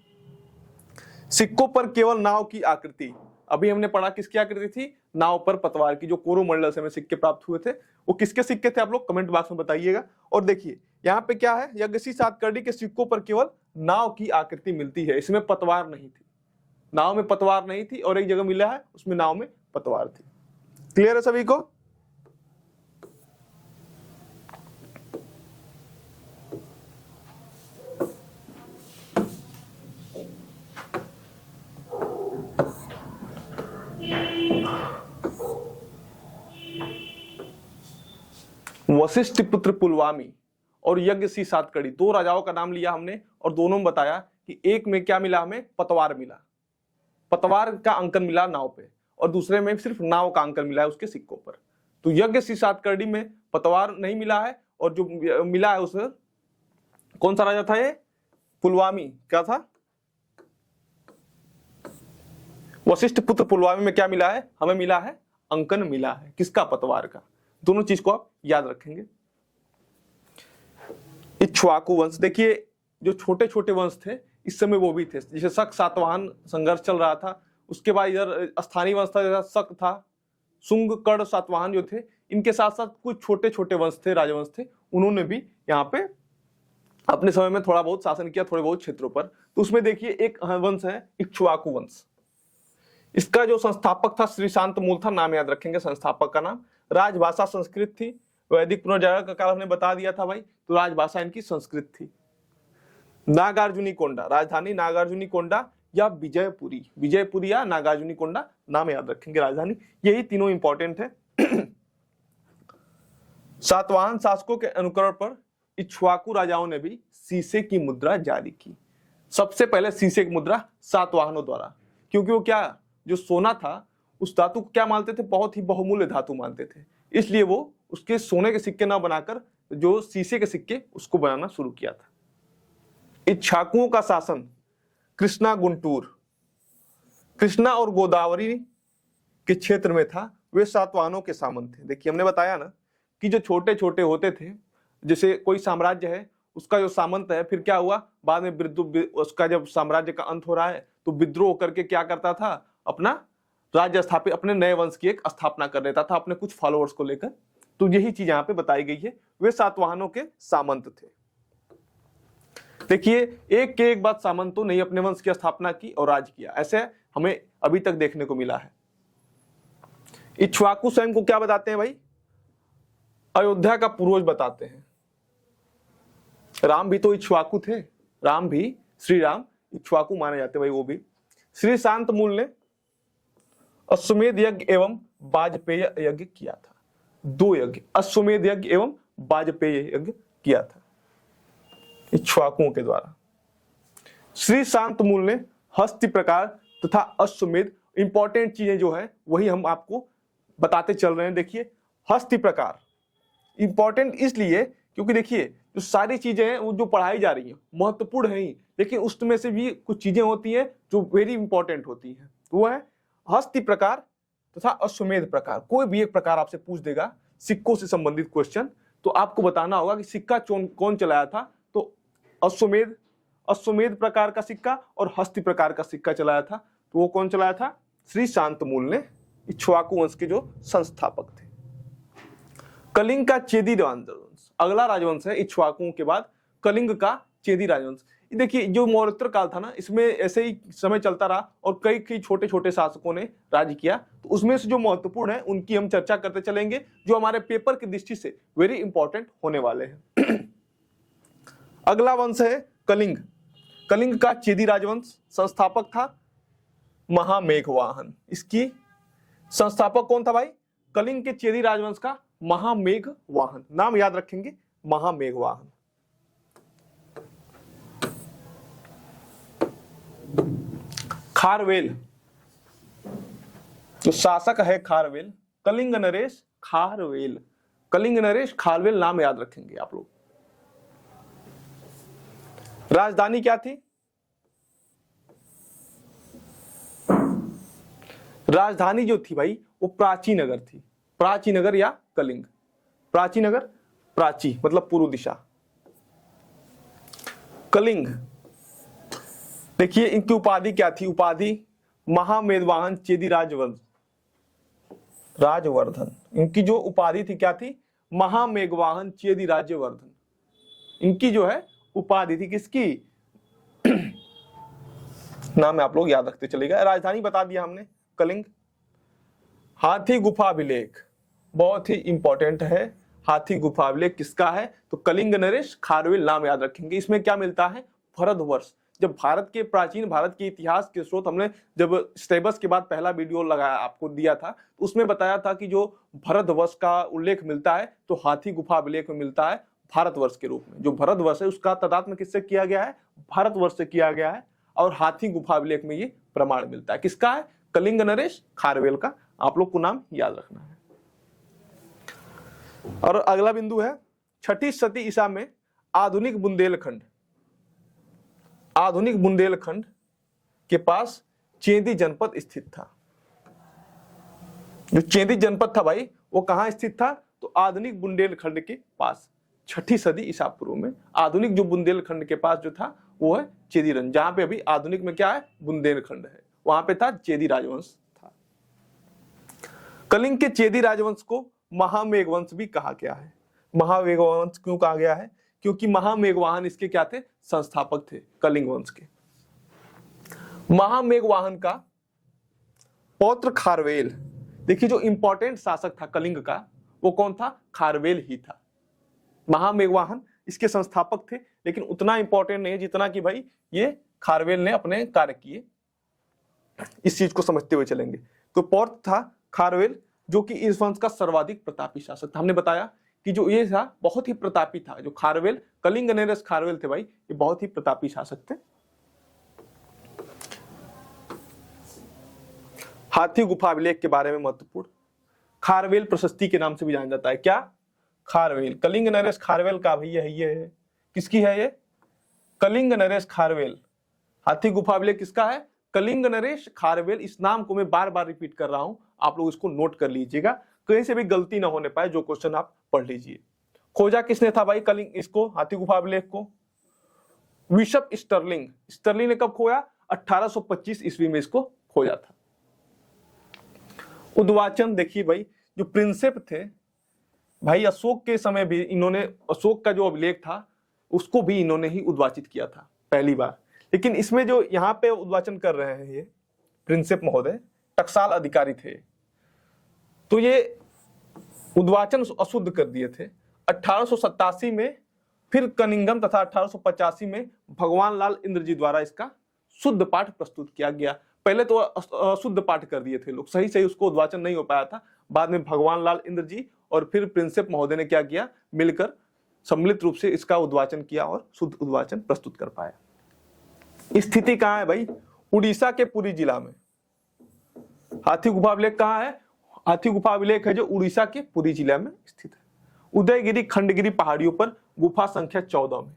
सिक्कों पर केवल नाव की आकृति, अभी हमने पढ़ा किसकी आकृति थी? नाव पर पतवार की। जो कोरोमंडल से में सिक्के प्राप्त हुए थे वो किसके सिक्के थे? आप लोग कमेंट बॉक्स में बताइएगा। और देखिए यहाँ पे क्या है? यज्ञश्री सातकर्णी के सिक्कों पर केवल नाव की आकृति मिलती है, इसमें पतवार नहीं थी। नाव में पतवार नहीं थी और एक जगह मिला है उसमें नाव में पतवार थी। क्लियर है सभी को? वशिष्ठ पुत्र पुलवामी और यज्ञश्री सातकर्णी, 2 राजाओं का नाम लिया हमने और दोनों में बताया कि एक में क्या मिला हमें? पतवार मिला, पतवार का अंकन मिला नाव पे, और दूसरे में सिर्फ नाव का अंकन मिला है उसके सिक्कों पर। तो यज्ञश्री सातकर्णी में पतवार नहीं मिला है और जो मिला है उसमें कौन सा राजा था? ये पुलवामी। क्या था? वशिष्ठ पुत्र पुलवामी में क्या मिला है? हमें मिला है अंकन मिला है। किसका? पतवार का। दोनों चीज को आप याद रखेंगे। इक्ष्वाकु वंश, देखिए जो छोटे छोटे वंश थे इस समय वो भी थे। जैसे शक सातवाहन संघर्ष चल रहा था, उसके बाद इधर स्थानीय वंश था, जैसा शक था, शुंग, कर्ण, सातवाहन जो थे, इनके साथ साथ कुछ छोटे छोटे वंश थे, राजवंश थे, उन्होंने भी यहाँ पे अपने समय में थोड़ा बहुत शासन किया, थोड़े बहुत क्षेत्रों पर। तो उसमें देखिए एक वंश है इक्ष्वाकु वंश। इसका जो संस्थापक था श्री शांत मूल था, नाम याद रखेंगे संस्थापक का नाम। राजभाषा संस्कृत थी। वैदिक पुनर्जागरण का काल हमने बता दिया था भाई, तो राजभाषा इनकी संस्कृत थी। नागार्जुनी कोंडा, राजधानी नागार्जुनी कोंडा या विजयपुरी, विजयपुरी या नागार्जुनी कोंडा, नाम याद रखेंगे राजधानी। यही तीनों इंपॉर्टेंट है। सातवाहन शासकों के अनुकरण पर इक्ष्वाकु राजाओं ने भी शीशे की मुद्रा जारी की। सबसे पहले शीशे की मुद्रा सातवाहनों द्वारा, क्योंकि वो क्या, जो सोना था उस धातु को क्या मानते थे? बहुत ही बहुमूल्य धातु मानते थे, इसलिए वो उसके सोने के सिक्के ना बनाकर जो शीशे के सिक्के उसको बनाना शुरू किया था। इक्ष्वाकुओं का शासन कृष्णा गुंटूर, कृष्णा और गोदावरी के क्षेत्र में था। वे सातवाहनों के सामंत थे। देखिए हमने बताया ना कि जो छोटे छोटे होते थे, जैसे कोई साम्राज्य है उसका जो सामंत है, फिर क्या हुआ बाद में उसका जब साम्राज्य का अंत हो रहा है तो विद्रोह करके क्या करता था? अपना राज्य स्थापित, अपने नए वंश की एक स्थापना कर लेता था अपने कुछ फॉलोअर्स को लेकर। तो यही चीज यहाँ पे बताई गई है, वे सातवाहनों के सामंत थे। देखिए, एक के एक बाद सामंतों ने अपने वंश की स्थापना की और राज किया, ऐसे हमें अभी तक देखने को मिला है। इक्ष्वाकु स्वयं को क्या बताते हैं भाई? अयोध्या का पूर्वज बताते हैं। राम भी तो इक्ष्वाकु थे, राम भी, श्री राम इक्ष्वाकु माने जाते भाई वो भी। श्री शांतमूल ने अश्वमेध यज्ञ एवं वाजपेय यज्ञ किया था। 2 यज्ञ, अश्वमेध यज्ञ एवं वाजपेय यज्ञ किया था इक्ष्वाकुओं के द्वारा। श्री शांतमूल ने हस्ती प्रकार तथा अश्वमेध, इंपॉर्टेंट चीजें जो है वही हम आपको बताते चल रहे हैं। देखिए, हस्ती प्रकार इंपॉर्टेंट इसलिए क्योंकि देखिए जो सारी चीजें हैं वो जो पढ़ाई जा रही हैं महत्वपूर्ण है ही, लेकिन उसमें से भी कुछ चीजें होती हैं जो वेरी इंपॉर्टेंट होती हैं। वो है हस्ती प्रकार तथा अश्वमेध प्रकार। कोई भी एक प्रकार आपसे पूछ देगा सिक्कों से संबंधित क्वेश्चन, तो आपको बताना होगा कि सिक्का कौन चलाया था। तो अश्वमेध प्रकार का सिक्का और हस्ती प्रकार का सिक्का चलाया था। तो वो कौन चलाया था? श्री शांतमूल ने, इक्ष्वाकु वंश के जो संस्थापक थे। कलिंग का चेदी राजवंश अगला राजवंश है इक्ष्वाकुओं के बाद, कलिंग का चेदी राजवंश। देखिए, जो मौर्योत्तर काल था ना, इसमें ऐसे ही समय चलता रहा और कई छोटे छोटे शासकों ने राज्य किया। तो उसमें से जो महत्वपूर्ण है उनकी हम चर्चा करते चलेंगे, जो हमारे पेपर की दृष्टि से वेरी इंपॉर्टेंट होने वाले हैं। अगला वंश है कलिंग। कलिंग का चेदी राजवंश, संस्थापक था महामेघवाहन। इसकी संस्थापक कौन था भाई? कलिंग के चेदी राजवंश का महामेघवाहन। नाम याद रखेंगे, महामेघवाहन। खारवेल, जो शासक है खारवेल, कलिंग नरेश खारवेल। कलिंग नरेश खारवेल नाम याद रखेंगे आप लोग। राजधानी क्या थी? राजधानी जो थी भाई वो प्राचीनगर थी। प्राचीनगर या कलिंग। प्राचीनगर, प्राची मतलब पूर्व दिशा। कलिंग, देखिए इनकी उपाधि क्या थी? उपाधि महामेघवाहन चेदी राजवर्धन। इनकी जो उपाधि थी क्या थी? महामेघवाहन चेदी राजवर्धन। इनकी जो है उपाधि थी किसकी? नाम आप लोग याद रखते चलेगा। राजधानी बता दिया हमने कलिंग। हाथी गुफा अभिलेख बहुत ही इंपॉर्टेंट है। हाथी गुफा अभिलेख किसका है? तो कलिंग नरेश खारवेल नाम याद रखेंगे। इसमें क्या मिलता है? भारतवर्ष। जब भारत के प्राचीन भारत के इतिहास के स्रोत हमने जब सिलेबस के बाद पहला वीडियो लगाया आपको दिया था, तो उसमें बताया था कि जो भारतवर्ष का उल्लेख मिलता है तो हाथी गुफा अभिलेख में मिलता है भारतवर्ष के रूप में। जो भारतवर्ष है उसका तादात्म्य किससे किया गया है? भारतवर्ष से किया गया है। और हाथी गुफा अभिलेख में ये प्रमाण मिलता है। किसका है? कलिंग नरेश खारवेल का। आप लोग को नाम याद रखना है। और अगला बिंदु है 6ठी शती ईसा में आधुनिक बुंदेलखंड। आधुनिक बुंदेलखंड के पास चेदी जनपद स्थित था। जो चेदी जनपद था भाई वो कहां स्थित था? तो आधुनिक बुंदेलखंड के पास। 6ठी सदी ईसा पूर्व में आधुनिक जो बुंदेलखंड के पास जो था वो है चेदी रंज। जहां पे अभी आधुनिक में क्या है? बुंदेलखंड है, वहां पे था चेदी राजवंश था। कलिंग के चेदी राजवंश को महामेघवंश भी कहा गया है। महामेघवंश क्यों कहा गया है? क्योंकि महामेघवाहन इसके क्या थे? संस्थापक थे कलिंग वंश के। महामेघवाहन का पौत्र खारवेल। देखिए, जो इंपॉर्टेंट शासक था कलिंग का वो कौन था? खारवेल ही था। महामेघवाहन इसके संस्थापक थे, लेकिन उतना इंपॉर्टेंट नहीं जितना कि भाई ये खारवेल ने अपने कार्य किए। इस चीज को समझते हुए चलेंगे। तो पौत्र था खारवेल, जो कि इस वंश का सर्वाधिक प्रतापी शासक था। हमने बताया कि जो ये था बहुत ही प्रतापी था। जो खारवेल, कलिंग नरेश खारवेल थे भाई, ये बहुत ही प्रतापी शासक थे। हाथी गुफा अभिलेख के बारे में महत्वपूर्ण, खारवेल प्रशस्ति के नाम से भी जाना जाता है। क्या? खारवेल। कलिंग नरेश खारवेल का भैया ये है। किसकी है ये? कलिंग नरेश खारवेल। हाथी गुफा अभिलेख किसका है? कलिंग नरेश खारवेल। इस नाम को मैं बार बार रिपीट कर रहा हूं, आप लोग इसको नोट कर लीजिएगा, कहीं से भी गलती ना होने पाए। जो क्वेश्चन आप पढ़ लीजिए। खोजा किसने था भाई कलिंग इसको, हाथी गुफा अभिलेख को? Bishop Stirling. स्टर्लिंग ने कब खोया? 1825 ईस्वी में इसको खोजा था। उद्वाचन, देखिए भाई जो प्रिंसेप थे भाई अशोक के समय भी इन्होंने, अशोक का जो अभिलेख था उसको भी इन्होंने ही उद्वाचित किया था पहली बार। लेकिन इसमें जो यहाँ पे उद्वाचन कर रहे हैं ये प्रिंसेप महोदय टकसाल अधिकारी थे, तो ये उद्वाचन अशुद्ध कर दिए थे। 1887 में फिर कनिंघम तथा 1885 में भगवान लाल इंद्र जी द्वारा इसका शुद्ध पाठ प्रस्तुत किया गया। पहले तो अशुद्ध पाठ कर दिए थे लोग, सही सही उसको उद्वाचन नहीं हो पाया था। बाद में भगवान लाल इंद्र जी और फिर प्रिंसेप महोदय ने क्या किया, मिलकर सम्मिलित रूप से इसका उद्वाचन किया और शुद्ध उद्वाचन प्रस्तुत कर पाया। स्थिति कहाँ है भाई? उड़ीसा के पुरी जिला में। हाथी गुफा अभिलेख कहाँ है? हाथी गुफा अभिलेख है जो उड़ीसा के पुरी जिला में स्थित है, उदयगिरी खंडगिरी पहाड़ियों पर, गुफा संख्या 14 में।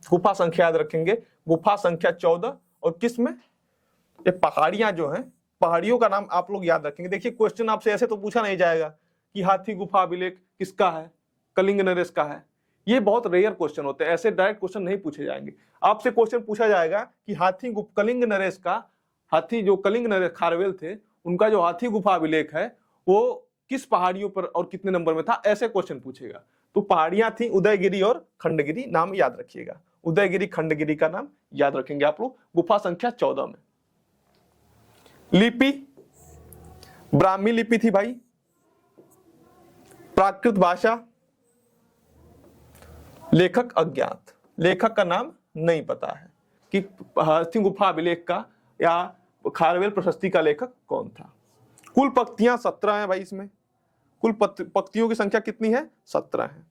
गुफा संख्या याद रखेंगे, गुफा संख्या 14। और किस में? ये पहाड़ियां जो हैं, पहाड़ियों का नाम आप लोग याद रखेंगे। देखिए क्वेश्चन आपसे ऐसे तो पूछा नहीं जाएगा कि हाथी गुफा अभिलेख किसका है, कलिंग नरेश का है। ये बहुत रेयर क्वेश्चन होते हैं, ऐसे डायरेक्ट क्वेश्चन नहीं पूछे जाएंगे। आपसे क्वेश्चन पूछा जाएगा कि हाथी कलिंग नरेश का, हाथी जो कलिंग नरेश खारवेल थे, उनका जो हाथी गुफा अभिलेख है वो किस पहाड़ियों पर और कितने नंबर में था, ऐसे क्वेश्चन पूछेगा। तो पहाड़ियां थी उदयगिरी और खंडगिरी, नाम याद रखिएगा। उदयगिरी खंडगिरी का नाम याद रखेंगे आप लोग। गुफा संख्या 14 में। लिपि ब्राह्मी लिपि थी भाई। प्राकृत भाषा, लेखक अज्ञात, लेखक का नाम नहीं पता है कि हाथी गुफा अभिलेख का या खारवेल प्रशस्ति का लेखक कौन था। कुल पंक्तियां 17 हैं भाई इसमें। कुल पंक्तियों की संख्या कितनी है? 17 है।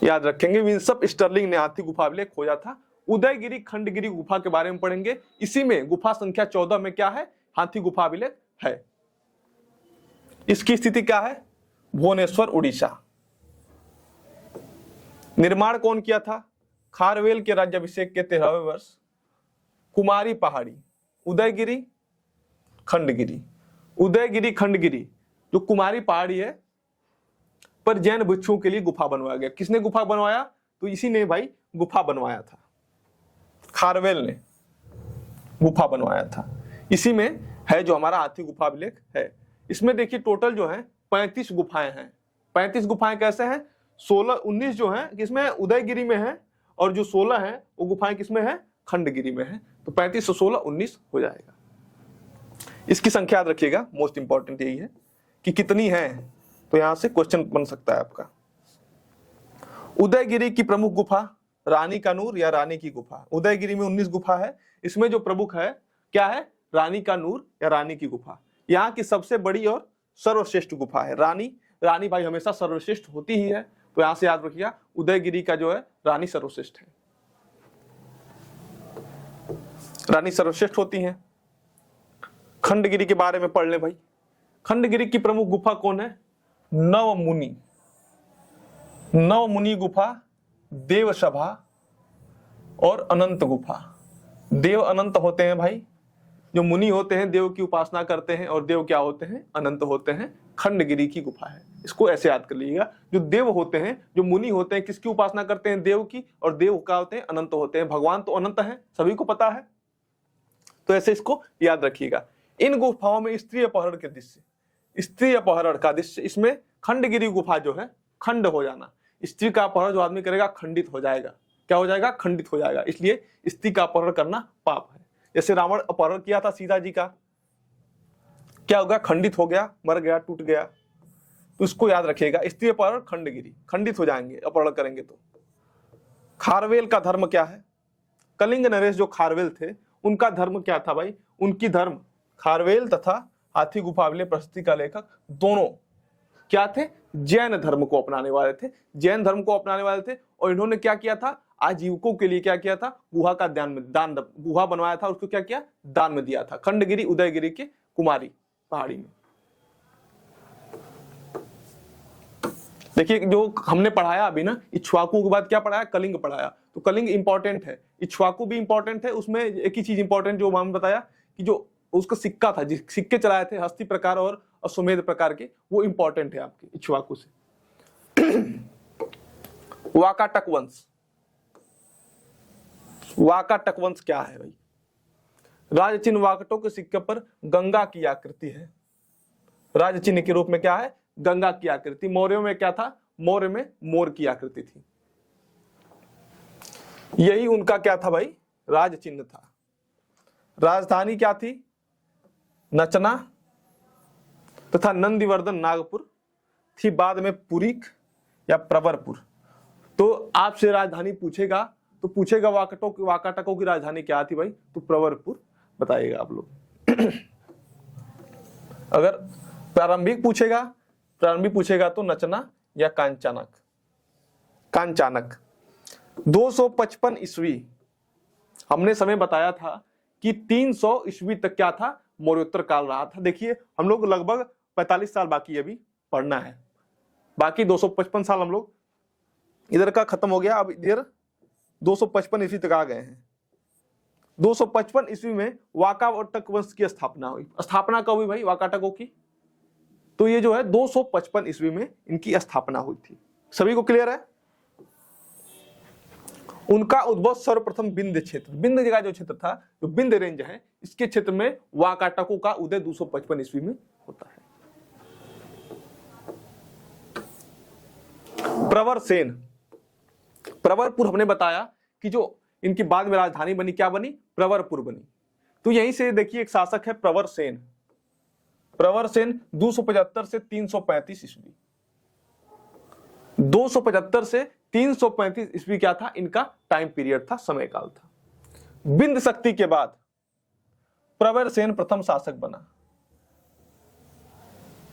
याद रखेंगे। विंसप स्टर्लिंग ने हाथी गुफा अभिलेख खोजा था। उदयगिरी खंडगिरी गुफा के बारे में पढ़ेंगे। इसी में गुफा संख्या 14 में क्या है? हाथी गुफा अभिलेख है। इसकी स्थिति क्या है? भुवनेश्वर उड़ीसा। निर्माण कौन किया था? खारवेल के राज्याभिषेक के 13वें वर्ष कुमारी पहाड़ी, उदयगिरी खंडगिरी। उदयगिरी खंडगिरी जो कुमारी पहाड़ी है पर जैन भिक्षुओं के लिए गुफा बनवाया गया। किसने गुफा बनवाया? तो इसी ने भाई गुफा बनवाया था, खारवेल ने गुफा बनवाया था। इसी में है जो हमारा हाथी गुफा अभिलेख है। इसमें देखिए टोटल जो है 35 गुफाएं हैं। 35 गुफाएं कैसे हैं? 19 जो है किसमें? उदयगिरी में है, और जो 16 है वो गुफाएं किसमें है? खंडगिरी में है। तो 35 से 16 19 हो जाएगा। इसकी संख्या याद रखिएगा, मोस्ट इंपॉर्टेंट यही है कि कितनी है। तो यहां से क्वेश्चन बन सकता है आपका। उदयगिरी की प्रमुख गुफा रानी का नूर या रानी की गुफा। उदयगिरी में 19 गुफा है। इसमें जो प्रमुख है क्या है? रानी का नूर या रानी की गुफा। यहाँ की सबसे बड़ी और सर्वश्रेष्ठ गुफा है रानी। रानी भाई हमेशा सर्वश्रेष्ठ होती ही है, तो यहां से याद रखिएगा उदयगिरी का जो है रानी सर्वश्रेष्ठ है। रानी सर्वश्रेष्ठ होती हैं। खंडगिरी के बारे में पढ़ ले भाई। खंडगिरी की प्रमुख गुफा कौन है? नवमुनि। नवमुनि गुफा, देव सभा और अनंत गुफा। देव अनंत होते हैं भाई। जो मुनि होते हैं देव की उपासना करते हैं, और देव क्या होते हैं? अनंत होते हैं। खंडगिरी की गुफा है। इसको ऐसे याद कर लीजिएगा। जो देव होते हैं, जो मुनि होते हैं, किसकी उपासना करते हैं? देव की। और देव क्या होते हैं? अनंत होते हैं। भगवान तो अनंत है, सभी को पता है। तो ऐसे इसको याद रखिएगा। इन गुफाओं में स्त्री अपहरण के दृश्य, स्त्री अपहरण का दृश्य, इसमें खंडगिरी गुफा जो है खंड हो जाना। स्त्री का अपहरण जो आदमी करेगा खंडित हो जाएगा। क्या हो जाएगा? खंडित हो जाएगा। इसलिए स्त्री का अपहरण करना पाप है। जैसे रावण अपहरण किया था सीता जी का, क्या होगा? खंडित हो गया, मर गया, टूट गया। तो इसको याद रखिएगा। स्त्री अपहरण खंडगिरी, खंडित हो जाएंगे अपहरण करेंगे तो। खारवेल का धर्म क्या है? कलिंग नरेश जो खारवेल थे उनका धर्म क्या था भाई? उनकी धर्म, खारवेल तथा हाथी गुफा अभिलेख प्रशस्ति का लेखक दोनों क्या थे? जैन धर्म को अपनाने वाले थे। जैन धर्म को अपनाने वाले थे। और इन्होंने क्या किया था? आजीविकों के लिए क्या किया था? गुहा का दान गुहा बनवाया था, उसको क्या किया? दान में दिया था। खंडगिरी उदयगिरी के कुमारी पहाड़ी में। देखिए जो हमने पढ़ाया अभी ना, इक्ष्वाकु के बाद क्या पढ़ाया? कलिंग पढ़ाया। तो कलिंग इंपॉर्टेंट है, इक्ष्वाकु भी इंपॉर्टेंट है। उसमें एक ही चीज इंपॉर्टेंट जो हमने बताया कि जो उसका सिक्का था, जिस सिक्के चलाए थे हस्ती प्रकार और अश्वमेध प्रकार के, वो इंपॉर्टेंट है आपके इक्ष्वाकु से। वाकाटक वंश। वाकाटक वंश क्या है भाई? राजचिन्ह वाकटों के सिक्के पर गंगा की आकृति है। राजचिन्ह के रूप में क्या है? गंगा की आकृति। मौर्यों में क्या था? मौर्य में मोर की आकृति थी। यही उनका क्या था भाई, राज चिन्ह था। राजधानी क्या थी, नचना तथा नंदीवर्धन नागपुर थी, बाद में पुरीक या प्रवरपुर। तो आपसे राजधानी पूछेगा तो पूछेगा वाकाटकों की राजधानी क्या थी भाई, तो प्रवरपुर बताइएगा आप लोग। अगर प्रारंभिक पूछेगा तो नचना या कांचानक। 255 ईस्वी हमने समय बताया था कि 300 ईस्वी तक क्या था, मौर्योत्तर काल रहा था। देखिए हम लोग लगभग 45 साल बाकी अभी पढ़ना है, बाकी 255 साल हम लोग इधर का खत्म हो गया, अब इधर 255 ईस्वी तक आ गए हैं। 255 ईस्वी में वाकाटक वंश की स्थापना हुई। स्थापना कब हुई भाई वाकाटकों की, तो ये जो है 255 ईस्वी में इनकी स्थापना हुई थी। सभी को क्लियर है। उनका उद्भव सर्वप्रथम विंध्य क्षेत्र, विंध्य जगह जो क्षेत्र था, जो विंध्य रेंज है, इसके क्षेत्र में वाकाटकों का उदय 255 ईस्वी में होता है। प्रवरपुर हमने बताया कि जो इनकी बाद में राजधानी बनी, क्या बनी, प्रवरपुर बनी। तो यहीं से देखिए एक शासक है प्रवरसेन 275 से 335 ईस्वी। 275 से 335 ईस्वी क्या था, इनका टाइम पीरियड था, समय काल था। विंध्य शक्ति के बाद प्रवरसेन प्रथम शासक बना।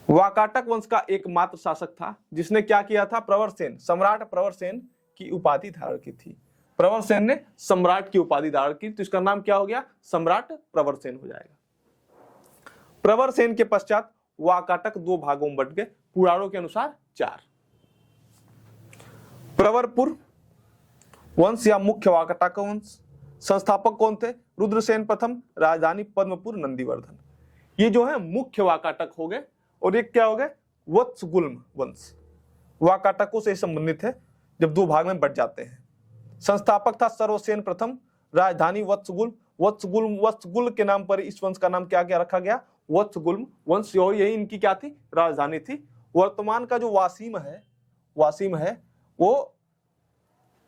वाकाटक वंश का एकमात्र शासक था जिसने क्या किया था, प्रवरसेन, सम्राट प्रवरसेन की उपाधि धारण की थी। प्रवरसेन ने सम्राट की उपाधि धारण की, तो इसका नाम क्या हो गया, सम्राट प्रवरसेन हो जाएगा। प्रवरसेन के पश्चात वाकाटक 2 भागों में बंट गए, पुराणों के अनुसार 4। प्रवरपुर वंश या मुख्य वाकाटक वंश, संस्थापक कौन थे, रुद्रसेन प्रथम, राजधानी पद्मपुर नंदीवर्धन। ये जो है मुख्य वाकाटक हो गए, और एक क्या हो गए, वत्सगुल्म वंश, वाकाटकों से संबंधित है जब 2 भाग में बट जाते हैं। संस्थापक था सर्वसेन प्रथम, राजधानी वत्सगुल के नाम पर इस वंश का नाम क्या क्या रखा गया, वत्सगुल्म वंश। यही इनकी क्या थी, राजधानी थी। वर्तमान का जो वासीम है वो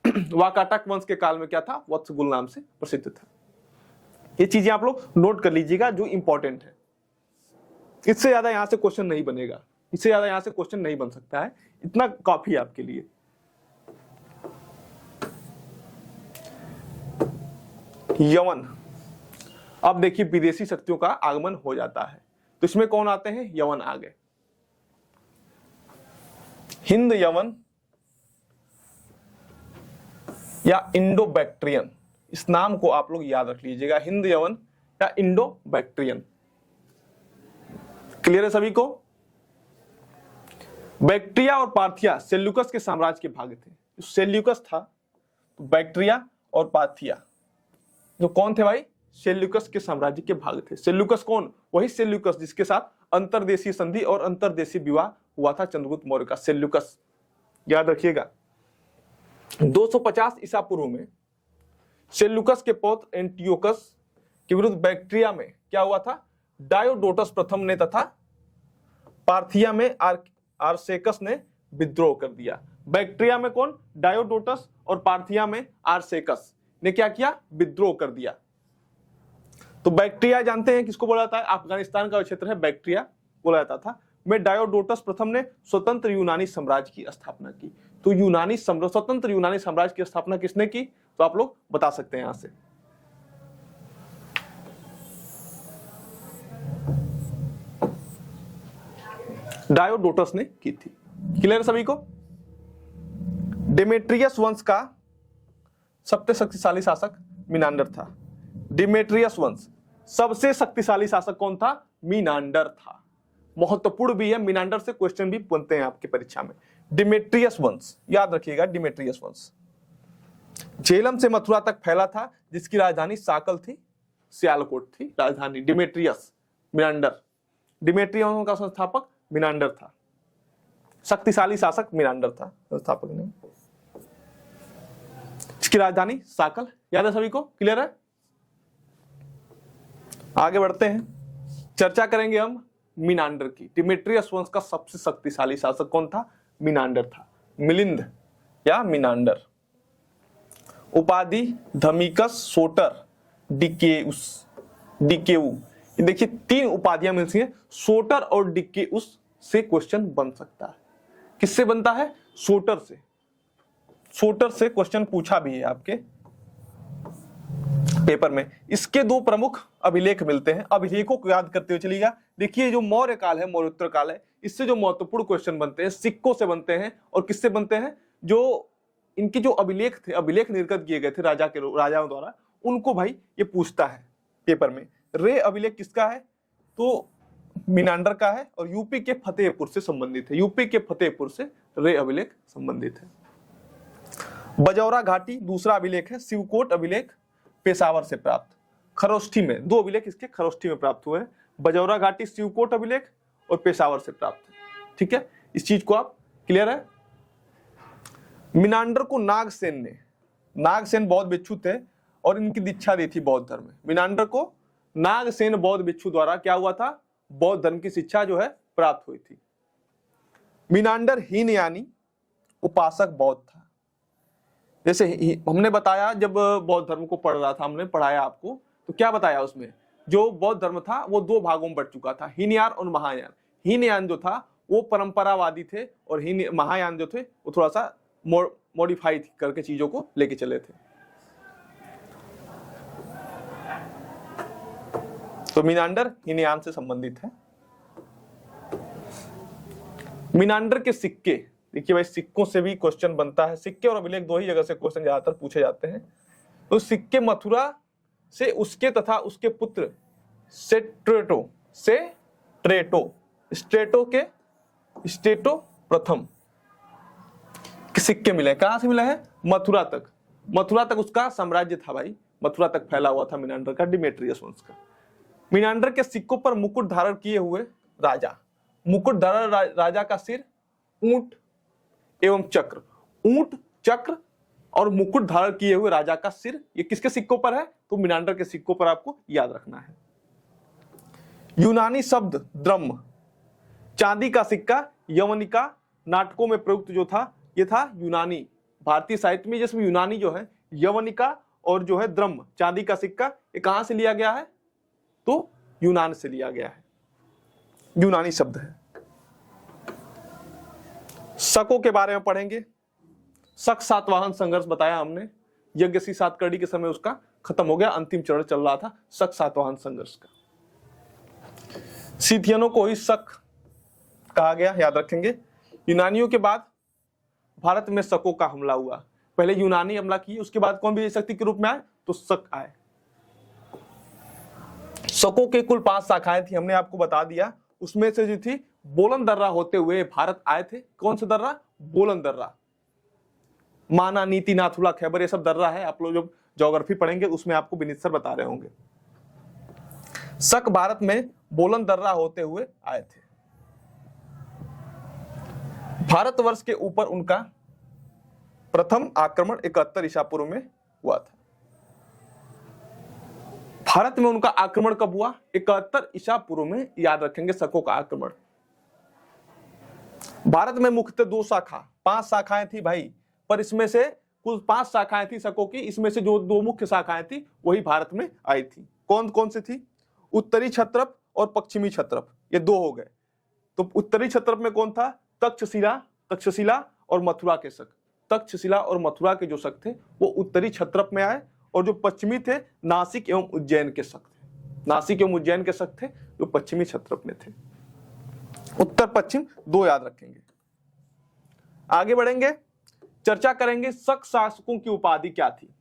वाकाटक वंश के काल में क्या था, वत्सगुल नाम से प्रसिद्ध था। ये चीजें आप लोग नोट कर लीजिएगा जो इंपॉर्टेंट है। इससे ज्यादा यहां से क्वेश्चन नहीं बनेगा, इससे ज्यादा यहां से क्वेश्चन नहीं बन सकता है, इतना काफी है आपके लिए। यवन, अब देखिए विदेशी शक्तियों का आगमन हो जाता है, तो इसमें कौन आते हैं, यवन आ गए। हिंद यवन या इंडो बैक्ट्रियन, इस नाम को आप लोग याद रख लीजिएगा, हिंद यवन या इंडो बैक्ट्रियन। क्लियर है सभी को। बैक्ट्रिया और पार्थिया सेल्यूकस के साम्राज्य के भाग थे। जो सेल्यूकस था, तो बैक्ट्रिया और पार्थिया जो कौन थे भाई, सेल्यूकस के साम्राज्य के भाग थे। सेल्यूकस कौन, वही सेल्यूकस जिसके साथ अंतरदेशीय संधि और अंतरदेशीय विवाह हुआ था चंद्रगुप्त मौर्य का, सेल्यूकस, याद रखिएगा। 250 ईसा पूर्व में सेल्यूकस के पौत्र एंटियोकस के विरुद्ध बैक्ट्रिया में क्या हुआ था, डायोडोटस प्रथम ने तथा पार्थिया में आर्सेकस ने विद्रोह कर दिया। बैक्ट्रिया में कौन, डायोडोटस, और पार्थिया में आर्सेकस ने क्या किया, विद्रोह कर दिया। तो बैक्ट्रिया जानते हैं किसको बोला जाता है, अफगानिस्तान का क्षेत्र है, बैक्ट्रिया बोला जाता था। में डायोडोटस प्रथम ने स्वतंत्र यूनानी साम्राज्य की स्थापना की। तो स्वतंत्र यूनानी साम्राज्य की स्थापना किसने की, तो आप लोग बता सकते हैं यहां से। डायोडोटस ने की थी। क्लियर सभी को। डेमेट्रियस वंश का सबसे शक्तिशाली शासक मीनांडर था। डिमेट्रियस वंश सबसे शक्तिशाली शासक कौन था, मीनांडर था। महत्वपूर्ण भी है, मीनांडर से क्वेश्चन भी बनते हैं आपकी परीक्षा में। डिमेट्रियस वंश याद रखिएगा, डिमेट्रियस वंश झेलम से मथुरा तक फैला था, जिसकी राजधानी साकल थी, सियालकोट थी राजधानी। डिमेट्रियस, मीनांडर, डिमेट्रियस का संस्थापक मीनांडर था। शक्तिशाली शासक मीनांडर था, संस्थापक नहीं। इसकी राजधानी साकल, याद है सभी को, क्लियर है। आगे बढ़ते हैं, चर्चा करेंगे हम मीनांडर की। डिमेट्रियस वंश का सबसे शक्तिशाली शासक कौन था, मीनांडर था। मिलिंद या मीनांडर। उपाधि धमिकस सोटर डिकेउस डिकेउ। देखिए 3 उपाधियां मिलती हैं, सोटर और डिकेउस से क्वेश्चन बन सकता है। किससे बनता है? सोटर से। सोटर से क्वेश्चन पूछा भी है आपके पेपर में। इसके 2 प्रमुख अभिलेख मिलते हैं, अभिलेखों को याद करते हुए चलिएगा। देखिए जो मौर्य काल है, मौर्योत्तर काल है, इससे जो महत्वपूर्ण क्वेश्चन बनते हैं सिक्कों से बनते हैं। और किससे बनते हैं? जो इनके जो अभिलेख थे, अभिलेख निर्गत किए गए थे राजाओं द्वारा, उनको भाई ये पूछता है पेपर में। रे अभिलेख किसका है? तो मीनांडर का है और यूपी के फतेहपुर से संबंधित है। यूपी के फतेहपुर से रे अभिलेख संबंधित है। बजौरा घाटी दूसरा अभिलेख है। शिवकोट अभिलेख पेशावर से प्राप्त। खरोष्ठी में 2 अभिलेख इसके खरोष्ठी में प्राप्त हुए हैं। बजौरा घाटी, शिवकोट अभिलेख और पेशावर से प्राप्त है। ठीक है, इस चीज को आप क्लियर है। मीनांडर को नागसेन ने, नागसेन बौद्ध भिक्षु थे और इनकी दीक्षा दी थी बौद्ध धर्म में। मीनांडर को नागसेन बौद्ध भिक्षु द्वारा क्या हुआ था? बौद्ध धर्म की शिक्षा जो है प्राप्त हुई थी। मीनांडर हीनयानी उपासक बौद्ध था। जैसे हमने बताया जब बौद्ध धर्म को पढ़ रहा था, हमने पढ़ाया आपको, तो क्या बताया उसमें? जो बौद्ध धर्म था वो 2 भागों में बट चुका था, हीनयान और महायान। हीनयान जो था वो परंपरावादी थे और महायान जो थे वो थोड़ा सा मॉडिफाई करके चीजों को लेके चले थे। तो मीनांडर हीनयान से संबंधित है। मीनांडर के सिक्के, देखिए भाई सिक्कों से भी क्वेश्चन बनता है। सिक्के और अभिलेख 2 ही जगह से क्वेश्चन ज्यादातर पूछे जाते हैं। तो सिक्के मथुरा से उसके तथा उसके पुत्र स्टेटो प्रथम के सिक्के मिले। कहां से मिले हैं? मथुरा तक। मथुरा तक उसका साम्राज्य था भाई, मथुरा तक फैला हुआ था मीनांडर का, डिमेट्रियस वंश का। मीनांडर के सिक्कों पर मुकुट धारण किए हुए राजा, मुकुट धारण राजा का सिर, ऊंट एवं चक्र, ऊंट, चक्र और मुकुट धारण किए हुए राजा का सिर, ये किसके सिक्कों पर है? तो मीनांडर के सिक्कों पर आपको याद रखना है। यूनानी शब्द द्रह्म, चांदी का सिक्का, यवनिका नाटकों में प्रयुक्त जो था ये था यूनानी। भारतीय साहित्य में जिसमें यूनानी जो है, यवनिका और जो है द्रह्म, चांदी का सिक्का, ये कहां से लिया गया है? तो यूनान से लिया गया है, यूनानी शब्द है। शकों के बारे में पढ़ेंगे। शक सातवाहन संघर्ष बताया हमने, यज्ञसी सातकर्णी के समय उसका खत्म हो गया, अंतिम चरण चल रहा था शक सातवाहन संघर्ष का। सीथियनों को ही शक कहा गया, याद रखेंगे। यूनानियों के बाद भारत में शकों का हमला हुआ। पहले यूनानी हमला किए, उसके बाद कौन विजय शक्ति के रूप में आए? तो शक आए। शकों के कुल 5 शाखाएं थी, हमने आपको बता दिया। उसमें से जो थी बोलन दर्रा होते हुए भारत आए थे। कौन सा दर्रा? बोलन दर्रा। माना, नीति, नाथुला, खैबर, ये सब दर्रा है। आप लोग जब ज्योग्राफी पढ़ेंगे उसमें आपको विनिसर बता रहे होंगे। शक भारत में बोलन दर्रा होते हुए आए थे। भारतवर्ष के ऊपर उनका प्रथम आक्रमण 71 ईसा पूर्व में हुआ था। भारत में उनका आक्रमण कब हुआ? 71 ईसा पूर्व में, याद रखेंगे शकों का आक्रमण। भारत में मुख्यतः 2 शाखा, 5 शाखाएं थी भाई, पर इसमें से कुल 5 शाखाएं थी शकों की। इसमें से जो 2 मुख्य शाखाएं थी वही भारत में आई थी। कौन कौन सी थी? उत्तरी क्षत्रप और पश्चिमी क्षत्रप, ये 2 हो गए। तो उत्तरी क्षत्रप में कौन था? तक्षशिला और मथुरा के शक। तक्षशिला और मथुरा के जो शक थे वो उत्तरी क्षत्रप में आए, और जो पश्चिमी थे नासिक एवं उज्जैन के शक थे। नासिक एवं उज्जैन के शक थे जो पश्चिमी क्षत्रप में थे। उत्तर पश्चिम 2 याद रखेंगे। आगे बढ़ेंगे, चर्चा करेंगे शक शासकों की उपाधि क्या थी।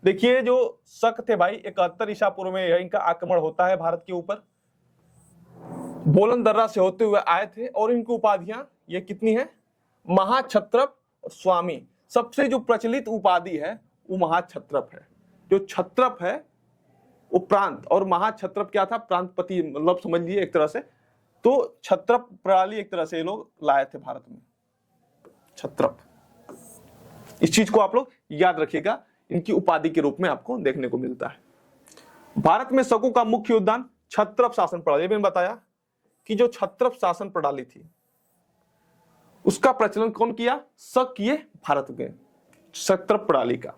देखिए जो शक थे भाई 71 ईसा पूर्व में इनका आक्रमण होता है भारत के ऊपर, बोलन दर्रा से होते हुए आए थे, और इनकी उपाधियां ये कितनी है? महाक्षत्रप और स्वामी। सबसे जो प्रचलित उपाधि है वो महाक्षत्रप है। जो क्षत्रप है वो प्रांत, और महाक्षत्रप क्या था? प्रांतपति, मतलब समझ लीजिए एक तरह से। तो क्षत्रप प्रणाली एक तरह से ये लोग लाए थे भारत में, क्षत्रप। इस चीज को आप लोग याद रखिएगा, इनकी उपाधि के रूप में आपको देखने को मिलता है। भारत में शकों का मुख्य योगदान क्षत्रप शासन प्रणाली, मैंने बताया कि जो क्षत्रप शासन प्रणाली थी उसका प्रचलन कौन किया? शक किए भारत में, क्षत्रप प्रणाली का।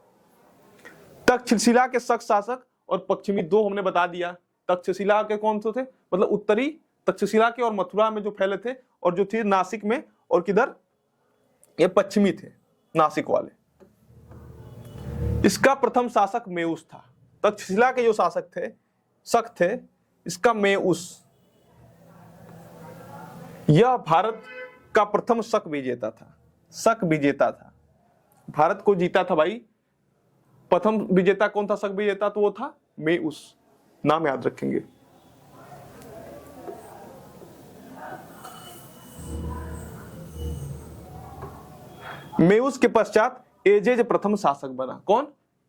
तक्षशिला के शक शासक और पश्चिमी दो हमने बता दिया। तक्षशिला के कौन से थे, मतलब उत्तरी तक्षशिला के और मथुरा में जो फैले थे, और जो थे नासिक में, और किधर, ये पश्चिमी थे नासिक वाले। इसका प्रथम शासक मेउस था। तक्षशिला के जो शासक थे, शक थे, इसका मेउस, यह भारत का प्रथम शक विजेता था। शक विजेता था, भारत को जीता था भाई। प्रथम विजेता कौन था, शक विजेता, तो वो था मेउस। नाम याद रखेंगे। मेउस के पश्चात एजेज प्रथम शासक बना। कौन,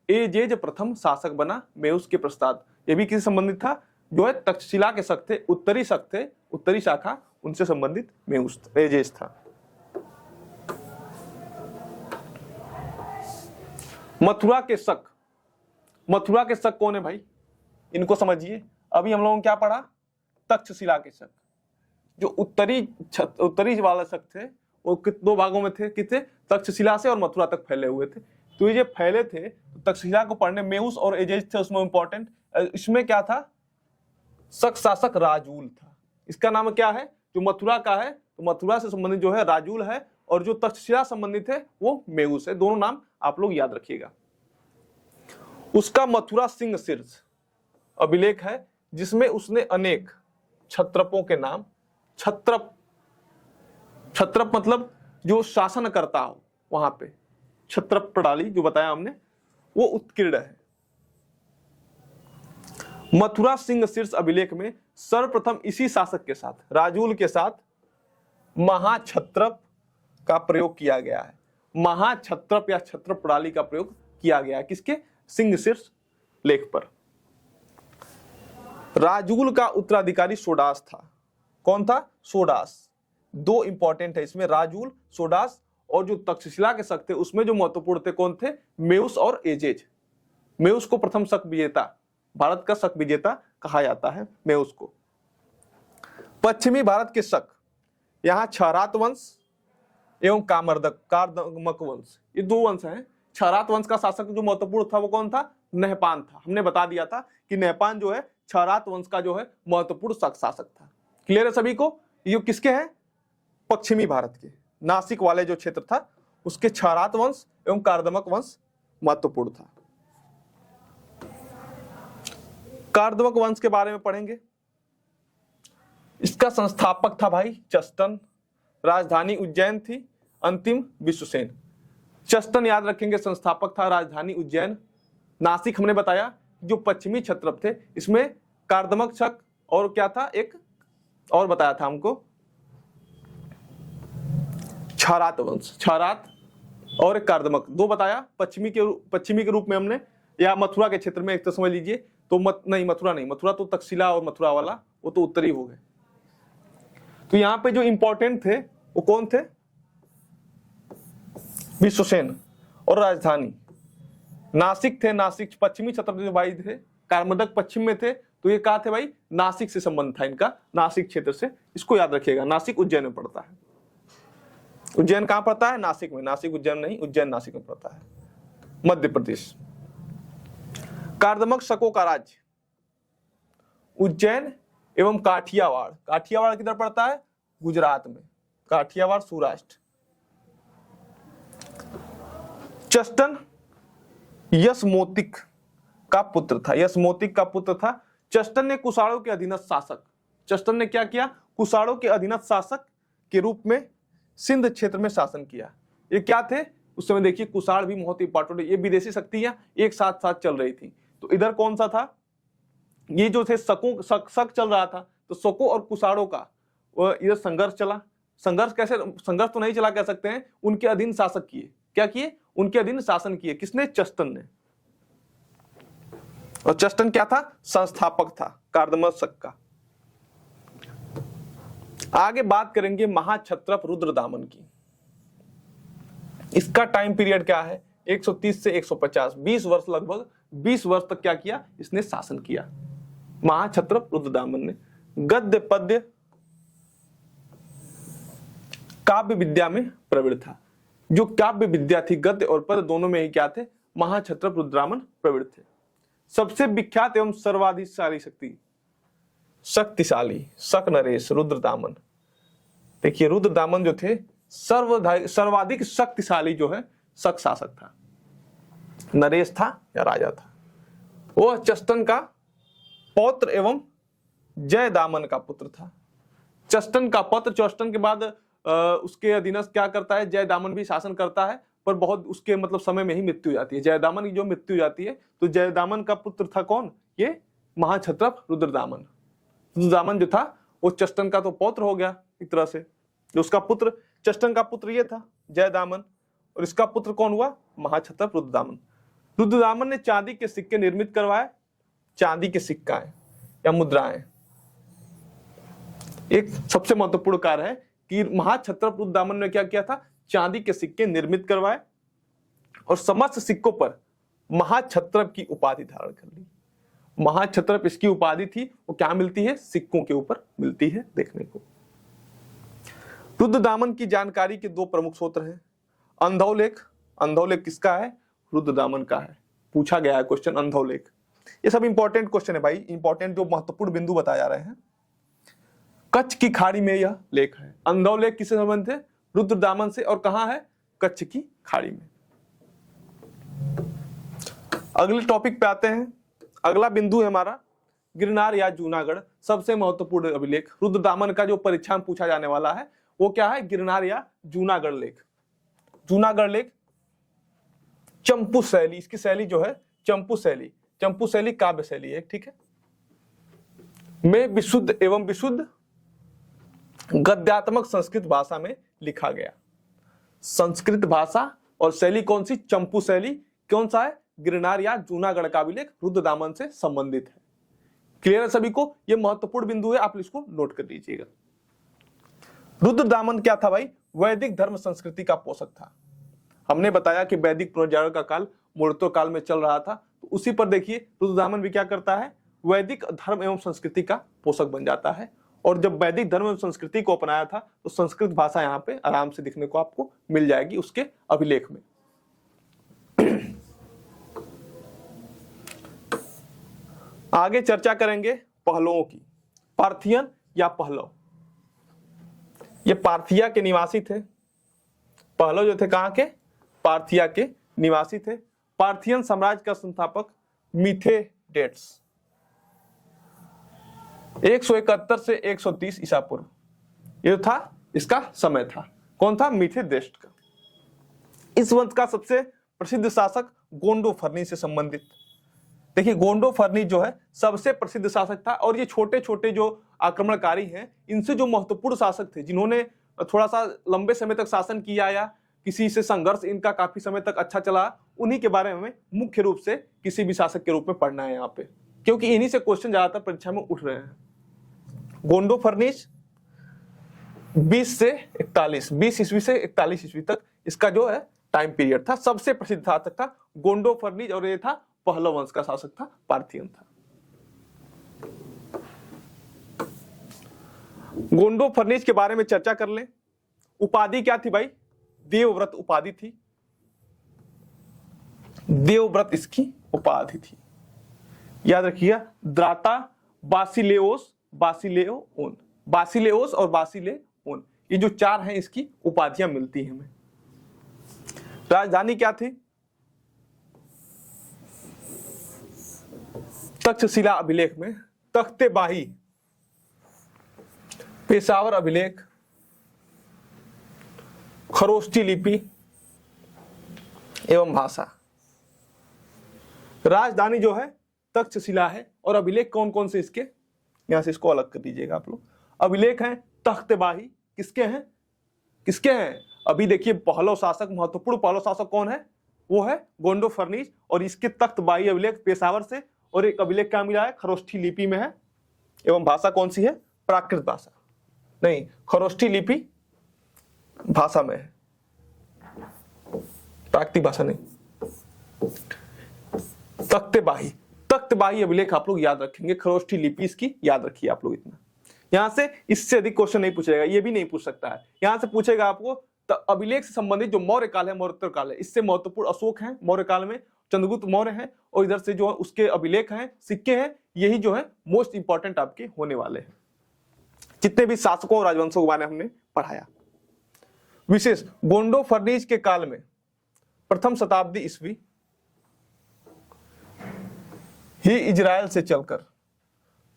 एजेज प्रथम शासक बना मेउस के पश्चात। ये भी किससे संबंधित था, जो है तक्षशिला के शक थे, उत्तरी शक थे, उत्तरी शाखा, उनसे संबंधित मेउस एजेज था। मथुरा के शक, मथुरा के शक कौन है भाई, इनको समझिए। अभी हम लोगों ने क्या पढ़ा, तक्षशिला के शक। जो उत्तरी वाले शक थे वो दो भागों में थे, कितने, तक्षशिला से और मथुरा तक फैले हुए थे। तो ये फैले थे, तो तक्षशिला को पढ़ने मेउस और एजेज थे उसमें इंपॉर्टेंट। इसमें क्या था, शक शासक राजूल था। इसका नाम क्या है, जो मथुरा का है, तो मथुरा से संबंधित जो है राजूल है, और जो तक्षशिला संबंधित है वो मेउस है। दोनों नाम आप लोग याद रखिएगा। उसका मथुरा सिंह शीर्ष अभिलेख है, जिसमें उसने अनेक क्षत्रपों के नाम, क्षत्रप, क्षत्रप मतलब जो शासन करता हो, वहां पे क्षत्रप प्रणाली जो बताया हमने, वो उत्कीर्ण है। मथुरा सिंह शीर्ष अभिलेख में सर्वप्रथम इसी शासक के साथ, राजूल के साथ, महाक्षत्रप का प्रयोग किया गया है। महाक्षत्रप या क्षत्रप प्रणाली का प्रयोग किया गया है, किसके, सिंह शीर्ष लेख पर। राजूल का उत्तराधिकारी सोडास था। कौन था, सोडास। दो इंपॉर्टेंट है इसमें, राजूल, सोडास। और जो तक्षशिला के शक थे उसमें जो महत्वपूर्ण थे कौन थे, मेउस और एजेज। मेउस को प्रथम शक विजेता, भारत का शक विजेता कहा जाता है मेउस को। पश्चिमी भारत के शक, यहां क्षरात वंश एवं कार्दमक वंश, ये दो वंश हैं। क्षरात वंश का शासक जो महत्वपूर्ण था वो कौन था, नहपान था। हमने बता दिया था कि नहपान जो है क्षरात वंश का जो है महत्वपूर्ण शासक था। क्लियर है सभी को। ये किसके हैं, पश्चिमी भारत के, नासिक वाले जो क्षेत्र था उसके क्षरात वंश एवं कार्दमक वंश महत्वपूर्ण था। कार्दमक वंश के बारे में पढ़ेंगे। इसका संस्थापक था भाई चस्टन, राजधानी उज्जैन थी, अंतिम विश्वसेन। चस्टन याद रखेंगे, संस्थापक था, राजधानी उज्जैन। नासिक हमने बताया, जो पश्चिमी क्षत्रप थे, इसमें कार्दमक शक और क्या था, एक और बताया था हमको, क्षरात वंश, क्षरात और एक कार्दमक, दो बताया। पश्चिमी के रूप में हमने, या मथुरा के क्षेत्र में एक तो समझ लीजिए, तो मथुरा नहीं, मथुरा तो तक्षशिला और मथुरा वाला, वो तो उत्तरी हो गए। तो यहां पे जो इंपॉर्टेंट थे वो कौन थे, विश्वसेन और राजधानी। नासिक थे, नासिक पश्चिमी क्षेत्र जो भाई थे, कार्मदक पश्चिम में थे, तो ये कहा थे भाई, नासिक से संबंध था इनका, नासिक क्षेत्र से। इसको याद रखिएगा, नासिक उज्जैन में पड़ता है। उज्जैन कहां पड़ता है, नासिक में। नासिक उज्जैन नहीं, उज्जैन नासिक में पड़ता है, मध्य प्रदेश। कार्दमक शकों का राज्य उज्जैन एवं काठियावाड़। काठियावाड़ किधर पड़ता है, गुजरात में, काठियावाड़ सौराष्ट्र। चस्टन यशमोतिक का पुत्र था, यशमोतिक का पुत्र था। चस्टन ने कुषाणों के अधीनस्थ शासक, चस्टन ने क्या किया, कुषाणों के अधीनस्थ शासक के रूप में सिंध क्षेत्र में शासन किया। ये क्या थे उस समय, देखिए कुषाण भी बहुत इंपॉर्टेंट है, ये विदेशी शक्तियां एक साथ साथ चल रही थी। तो इधर कौन सा था, ये जो थे शक चल रहा था, तो शकों और कुषाणों का इधर संघर्ष चला। संघर्ष कैसे, संघर्ष तो नहीं चला कह सकते हैं, उनके अधीन शासक किए, क्या किए, उनके अधीन शासन किए। किसने, चस्टन ने। और चस्टन क्या था, संस्थापक था कार्दमक शक का। आगे बात करेंगे महाक्षत्रप रुद्रदामन की। इसका टाइम पीरियड क्या है, 130 से 150, 20 वर्ष, लगभग 20 वर्ष तक क्या किया, इसने शासन किया। महाक्षत्रप रुद्रदामन ने गद्य पद्य काव्य विद्या में प्रवीण था। जो काव्य विद्या थी, गद्य और पद्य दोनों में ही क्या थे, महाक्षत्रप रुद्रदामन प्रवृत्त थे। सबसे विख्यात एवं शक्तिशाली शक नरेश रुद्रदामन। देखिए रुद्रदामन जो थे सर्वाधिक शक्तिशाली जो है शक शासक था। नरेश था या राजा था। वह चष्टन का पौत्र एवं जयदामन का पुत्र था। चष्टन का पुत्र, चष्टन के बाद उसके अधीनस्थ क्या करता है, जयदामन भी शासन करता है, पर बहुत उसके मतलब समय में ही मृत्यु हो जाती है। जयदामन की जो मृत्यु हो जाती है, तो जयदामन का पुत्र था कौन, ये महाक्षत्रप रुद्रदामन। रुद्रदामन जो था वो चष्टन का तो पौत्र हो गया एक तरह से, जो उसका पुत्र चष्टन का पुत्र ये था जयदामन, और इसका पुत्र कौन हुआ, महाक्षत्रप रुद्रदामन। रुद्रदामन ने चांदी के सिक्के निर्मित करवाए। चांदी के सिक्काएं या मुद्राएं एक सबसे महत्वपूर्ण कार्य है कि महाक्षत्रप रुद्रदामन ने क्या किया था, चांदी के सिक्के निर्मित करवाए और समस्त सिक्कों पर महाक्षत्रप की उपाधि धारण कर ली। महाक्षत्रप इसकी उपाधि थी, वो क्या मिलती है, सिक्कों के ऊपर मिलती है देखने को। रुद्रदामन की जानकारी के दो प्रमुख स्रोत हैं। अंधोलेख, अंधोलेख किसका है, रुद्रदामन का है। पूछा गया है क्वेश्चन अंधोलेख। ये सब इंपॉर्टेंट क्वेश्चन है भाई, इंपॉर्टेंट जो महत्वपूर्ण बिंदु बताए जा रहे हैं। कच्छ की खाड़ी में यह लेख है। अंधोलेख किससे संबंधित है, रुद्रदामन से, और कहां है, कच्छ की खाड़ी में। अगले टॉपिक पे आते हैं। अगला बिंदु है हमारा गिरनार या जूनागढ़। सबसे महत्वपूर्ण अभिलेख रुद्रदामन का जो परीक्षा में पूछा जाने वाला है वो क्या है, गिरनार या जूनागढ़ लेख। जूनागढ़ लेख चंपू शैली, इसकी शैली जो है चंपू शैली, चंपू शैली काव्य शैली है, ठीक है, में विशुद्ध एवं विशुद्ध गद्यात्मक संस्कृत भाषा में लिखा गया। संस्कृत भाषा और शैली कौन सी, चंपू शैली। कौन सा है, गिरनार या जूनागढ़ का अभिलेख रुद्रदामन से संबंधित है। क्लियर है सभी को, यह महत्वपूर्ण बिंदु है, आप इसको नोट कर लीजिएगा। रुद्रदामन क्या था भाई, वैदिक धर्म संस्कृति का पोषक था। हमने बताया कि वैदिक पुनर्जागरण का काल मूर्तो काल में चल रहा था, तो उसी पर देखिए रुद्रदामन भी क्या करता है, वैदिक धर्म एवं संस्कृति का पोषक बन जाता है। और जब वैदिक धर्म एवं संस्कृति को अपनाया था तो संस्कृत भाषा यहाँ पे आराम से दिखने को आपको मिल जाएगी उसके अभिलेख में। आगे चर्चा करेंगे पहलवों की। पार्थियन या पहलव, ये पार्थिया के निवासी थे। पहलव जो थे कहां के, पार्थिया के निवासी थे। पार्थियन साम्राज्य का संस्थापक मिथेडेट्स 171 से 130 ईसा पूर्व, ये था इसका समय था। कौन था, मिथेडेट्स का। इस वंश का सबसे प्रसिद्ध शासक गोंडो फर्नी से संबंधित। देखिए गोंडो फर्नी जो है सबसे प्रसिद्ध शासक था, और ये छोटे छोटे जो आक्रमणकारी हैं इनसे जो महत्वपूर्ण शासक थे जिन्होंने थोड़ा सा लंबे समय तक शासन किया या किसी से संघर्ष इनका काफी समय तक अच्छा चला, उन्हीं के बारे में मुख्य रूप से किसी भी शासक के रूप में पढ़ना है यहाँ पे, क्योंकि इन्हीं से क्वेश्चन ज्यादातर परीक्षा में उठ रहे हैं। गोंडो फर्नीश 20 से 41, 20 ईस्वी से 41 ईस्वी तक इसका जो है टाइम पीरियड था। सबसे प्रसिद्ध शासक था गोंडो फर्नीश, और ये था पहलव वंश का शासक था, पार्थियन था। गोंडो फर्नीश के बारे में चर्चा कर लें। उपाधि क्या थी भाई, देवव्रत उपाधि थी। देवव्रत इसकी उपाधि थी, याद रखिएगा। द्राता, बासिलेओस, बासिलेओन, बासिलेओस और बासिलेओन, ये जो चार हैं इसकी उपाधियां मिलती हैं हमें। राजधानी क्या थी, तक्षशिला अभिलेख में तख्तेबाही, पेशावर अभिलेख, खरोष्ठी लिपि एवं भाषा। राजधानी जो है तक्षशिला है, और अभिलेख कौन कौन से इसके, यहां से इसको अलग कर दीजिएगा आप लोग। अभिलेख हैं तख्तेबाही, किसके हैं, किसके हैं, अभी देखिए पहलव शासक, महत्वपूर्ण पहलव शासक कौन है, वो है गोंडो फर्नीश, और इसके तख्तबाही अभिलेख पेशावर से, और एक अभिलेख क्या मिला है, खरोष्ठी लिपि में है। एवं भाषा कौन सी है, प्राकृत भाषा, नहीं खरोष्ठी लिपि भाषा में है, प्राकृतिक भाषा नहीं। तख्तेबाही, तख्तबाही अभिलेख आप लोग याद रखेंगे, खरोष्ठी लिपि इसकी याद रखिए आप लोग इतना। यहां से इससे अधिक क्वेश्चन नहीं पूछेगा, ये भी नहीं पूछ सकता है। यहां से पूछेगा आपको तो अभिलेख से संबंधित जो मौर्य काल है, मौर्योत्तर काल है, इससे महत्वपूर्ण अशोक हैं मौर्य काल में, चंद्रगुप्त मौर्य हैं, और इधर से जो उसके अभिलेख हैं, सिक्के हैं, यही जो है मोस्ट इंपॉर्टेंट आपके होने वाले हैं जितने भी शासकों और राजवंशों के बारे में हमने पढ़ाया। विशेष गोंडो फर्नीज के काल में प्रथम शताब्दी ईस्वी ही इजराइल से चलकर,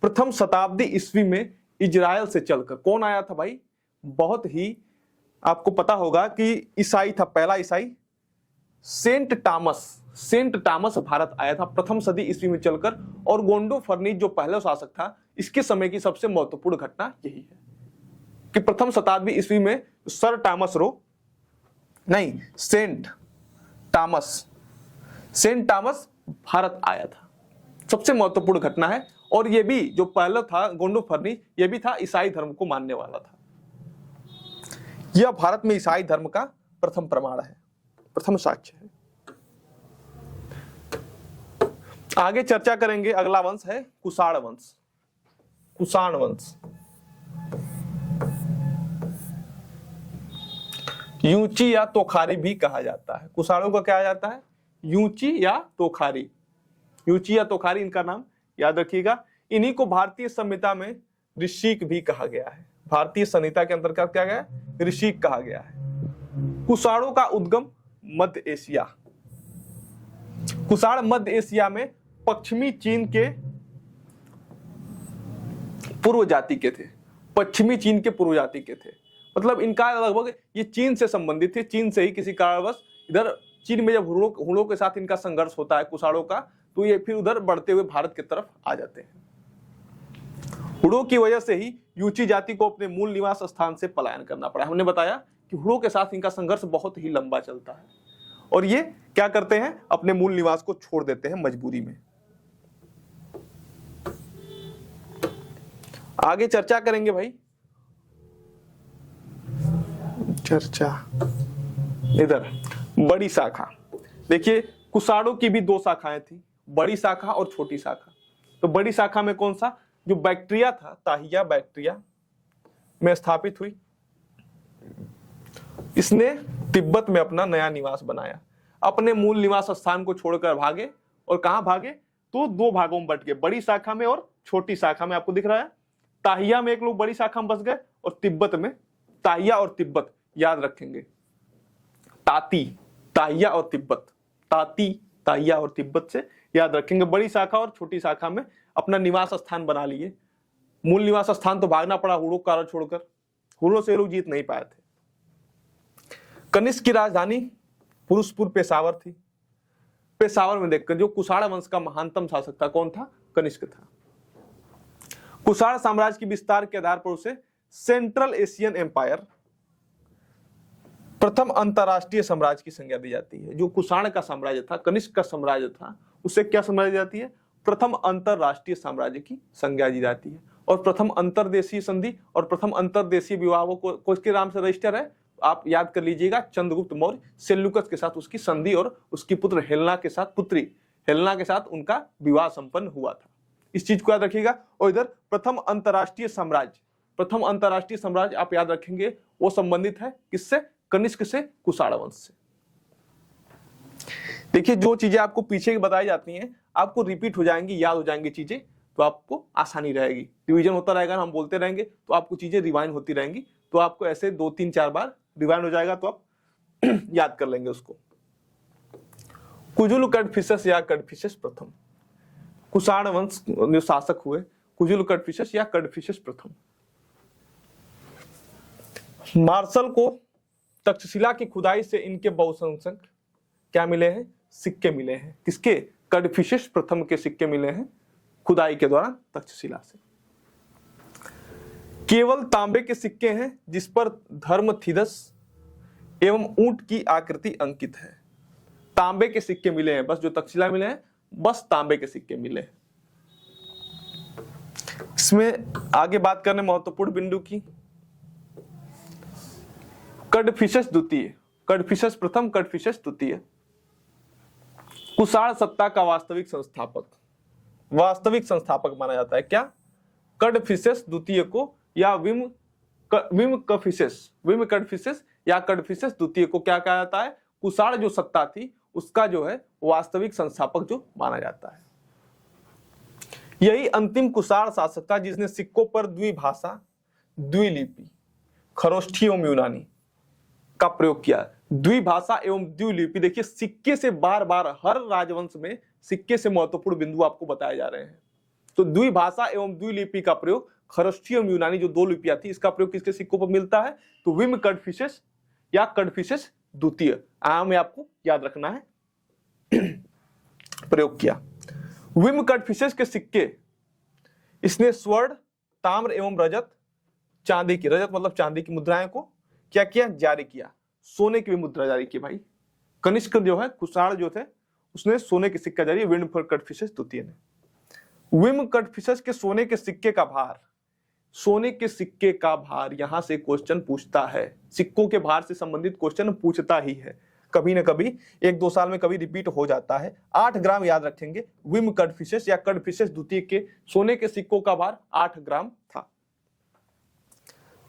प्रथम शताब्दी ईस्वी में इजराइल से चलकर कौन आया था भाई? बहुत ही आपको पता होगा कि ईसाई था, पहला ईसाई सेंट टॉमस भारत आया था प्रथम सदी ईस्वी में चलकर। और गोंडो फर्नीज जो पहला शासक था, इसके समय की सबसे महत्वपूर्ण घटना यही है कि प्रथम शताब्दी ईस्वी में सेंट टॉमस भारत आया था, सबसे महत्वपूर्ण घटना है। और ये भी जो पहला था गोंडो फर्नीज, ये भी था ईसाई धर्म को मानने वाला था। यह भारत में ईसाई धर्म का प्रथम प्रमाण है, प्रथम साक्ष्य है। आगे चर्चा करेंगे, अगला वंश है कुषाण वंश। कुषाण वंश यूची या तोखारी भी कहा जाता है। कुषाणों का क्या जाता है? यूची या तोखारी। यूची या तोखारी इनका नाम याद रखिएगा। इन्हीं को भारतीय संहिता में ऋषिक भी कहा गया है। भारतीय संहिता के अंतर्गत क्या गया? ऋषिक कहा गया है। कुषाणों का उद्गम मध्य एशिया। कुषाण मध्य एशिया में पश्चिमी चीन के पूर्व जाति के थे। पश्चिमी चीन के पूर्व जाति के थे, मतलब इनका लगभग ये चीन से संबंधित थे। चीन से ही किसी कारणवश इधर चीन में जब हुणों के साथ इनका संघर्ष होता है कुषाणों का, तो ये फिर उधर बढ़ते हुए भारत की तरफ आ जाते हैं। हुणों की वजह से ही यूची जाति को अपने मूल निवास स्थान से पलायन करना पड़ा। हमने बताया कि हुणों के साथ इनका संघर्ष बहुत ही लंबा चलता है और ये क्या करते हैं? अपने मूल निवास को छोड़ देते हैं मजबूरी में। आगे चर्चा करेंगे भाई। चर्चा इधर बड़ी शाखा। देखिए कुषाणों की भी दो शाखाएं थी, बड़ी शाखा और छोटी शाखा। तो बड़ी शाखा में कौन सा? जो बैक्ट्रिया था, ताहिया बैक्ट्रिया में स्थापित हुई। इसने तिब्बत में अपना नया निवास बनाया। अपने मूल निवास स्थान को छोड़कर भागे, और कहां भागे? तो दो भागों में बट गए, बड़ी शाखा में और छोटी शाखा में। आपको दिख रहा है ताहिया में एक लोग बड़ी शाखा में बस गए, और तिब्बत में। ताहिया और तिब्बत याद रखेंगे। ताती, ताहिया और तिब्बत, ताती, ताहिया और तिब्बत से याद रखेंगे। बड़ी शाखा और छोटी शाखा में अपना निवास स्थान बना लिए। मूल निवास स्थान तो भागना पड़ा हुणों का कारण छोड़कर। हुणों से लोग जीत नहीं पाए थे। कनिष्क की राजधानी पुरुषपुर पेशावर थी। पेशावर में देखकर जो कुषाण वंश का महानतम शासक था, कौन था? कनिष्क था। कुषाण साम्राज्य की विस्तार के आधार पर उसे सेंट्रल एशियन एम्पायर, प्रथम अंतरराष्ट्रीय साम्राज्य की संज्ञा दी जाती है। जो कुषाण का साम्राज्य था, कनिष्क का साम्राज्य था, उसे क्या संज्ञा दी जाती है? प्रथम अंतरराष्ट्रीय साम्राज्य की संज्ञा दी जाती है। और प्रथम अंतरदेशीय संधि और प्रथम अंतरदेशीय विवाहों को किसके नाम से रजिस्टर है? आप याद कर लीजिएगा, चंद्रगुप्त मौर्य सेल्यूकस के साथ उसकी संधि और उसकी पुत्र हेलेना के साथ, पुत्री हेलेना के साथ उनका विवाह संपन्न हुआ था। इस चीज को याद रखिएगा। और इधर प्रथम अंतरराष्ट्रीय साम्राज्य, प्रथम अंतरराष्ट्रीय साम्राज्य आप याद रखेंगे, वो संबंधित है किससे? कनिष्क से, कुषाण वंश से। देखिए जो चीजें आपको पीछे की बताई जाती हैं, आपको रिपीट हो जाएंगी, याद हो जाएंगी चीजें, तो आपको आसानी रहेगी। रिवीजन होता रहेगा, हम बोलते रहेंगे तो आपको चीजें रिवाइंड होती रहेंगी। तो आपको ऐसे 2-3-4 बार रिवाइंड हो जाएगा तो आप याद कर लेंगे उसको। कुजुल कड़फिसस या कड़फिसस प्रथम, कुषाण वंश जो शासक हुए, कुजुल कड़फिसस या कड़फिसस प्रथम। मार्शल को तक्षशिला की खुदाई से इनके बहुसंख्यक क्या मिले हैं? सिक्के मिले हैं। किसके? कड़फिसस प्रथम के सिक्के मिले हैं खुदाई के दौरान तक्षशिला से। केवल तांबे के सिक्के हैं जिस पर धर्मथिदस एवं ऊंट की आकृति अंकित है। तांबे के सिक्के मिले हैं, बस जो तक्षशिला मिले हैं, बस तांबे के सिक्के मिले हैं। इसमें आगे बात करने महत्वपूर्ण बिंदु की। कड़फिसस द्वितीय, कड़फिसस प्रथम, कड़फिसस द्वितीय कुषाण सत्ता का वास्तविक संस्थापक, वास्तविक संस्थापक माना जाता है। क्या? कड़फिसस द्वितीय को, या विम कड़फिसस या कड़फिसेस द्वितीय को क्या कहा जाता है, कुषाण जो सत्ता थी उसका जो है वास्तविक संस्थापक जो माना जाता है। यही अंतिम कुषाण शासक था जिसने सिक्कों पर द्विभाषा, द्विलिपि, खरोष्ठी एवं यूनानी का प्रयोग किया। द्विभाषा एवं द्विलिपि, देखिए सिक्के से बार बार हर राजवंश में सिक्के से महत्वपूर्ण बिंदु आपको बताए जा रहे हैं। तो द्विभाषा एवं द्विलिपि का प्रयोग, खरोष्ठी एवं यूनानी जो दो लिपियां थी, इसका प्रयोग किसके सिक्कों पर मिलता है, तो विम कड़फिसेस या कड़फिसेस द्वितीय में आपको याद रखना है प्रयोग किया। विम कड़फिसेस के सिक्के इसने स्वर्ण, ताम्र एवं रजत, चांदी की, रजत मतलब चांदी की मुद्राएं को क्या किया, जारी किया। सोने की भी मुद्रा जारी की भाई। कनिष्क जो है, कुषाण जो थे, उसने सोने के सिक्का जारी, विम कड़फिसेस द्वितीय ने। विम कड़फिसेस के सोने के सिक्के का भार, सोने के सिक्के का भार, यहां से क्वेश्चन पूछता है, सिक्कों के भार से संबंधित क्वेश्चन पूछता ही है कभी ना कभी, 1-2 साल में कभी रिपीट हो जाता है। 8 ग्राम याद रखेंगे। विम कड़फिसेस या कड़फिसेस द्वितीय के सोने के सिक्कों का भार 8 ग्राम था।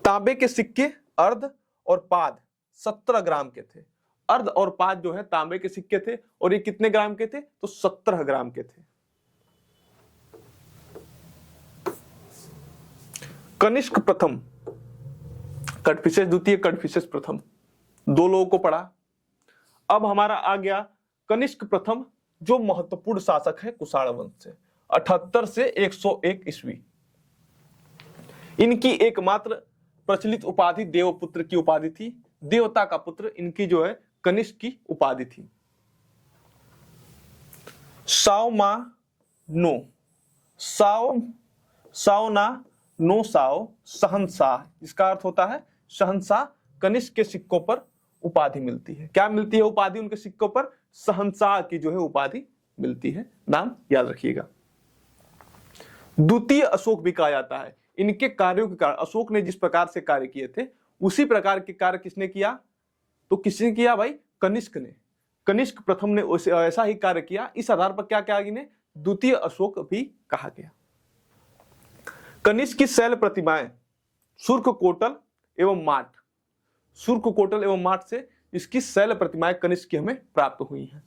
तांबे के सिक्के अर्ध और पाद 17 ग्राम के थे। अर्ध और पाद जो है तांबे के सिक्के थे, और ये कितने ग्राम के थे, तो 17 ग्राम के थे। कनिष्क प्रथम, कड़फिसेस द्वितीय, कड़फिसेस प्रथम, दो लोगों को पढ़ा। अब हमारा आ गया कनिष्क प्रथम, जो महत्वपूर्ण शासक है कुषाण वंश से, 78 से 101 ईस्वी। इनकी एकमात्र प्रचलित उपाधि देवपुत्र की उपाधि थी, देवता का पुत्र, इनकी जो है कनिष्क की उपाधि थी। साओ मा नो, साओ ना नो साओ, शहंशाह, इसका अर्थ होता है शहंशाह। कनिष्क के सिक्कों पर उपाधि मिलती है, क्या मिलती है उपाधि उनके सिक्कों पर, शहंशाह की जो है उपाधि मिलती है। नाम याद रखिएगा। द्वितीय अशोक भी कहा जाता है। इनके कार्यों के कारण, अशोक ने जिस प्रकार से कार्य किए थे उसी प्रकार के कार्य किसने किया, तो किसने किया भाई, कनिष्क ने। कनिष्क प्रथम ने ऐसा ही कार्य किया, इस आधार पर क्या क्या इन्हें द्वितीय अशोक भी कहा गया। कनिष्क की शैल प्रतिमाएं शुर्ककोटल एवं माट, शुर्ककोटल एवं माट से इसकी शैल प्रतिमाएं कनिष्क की हमें प्राप्त हुई हैं।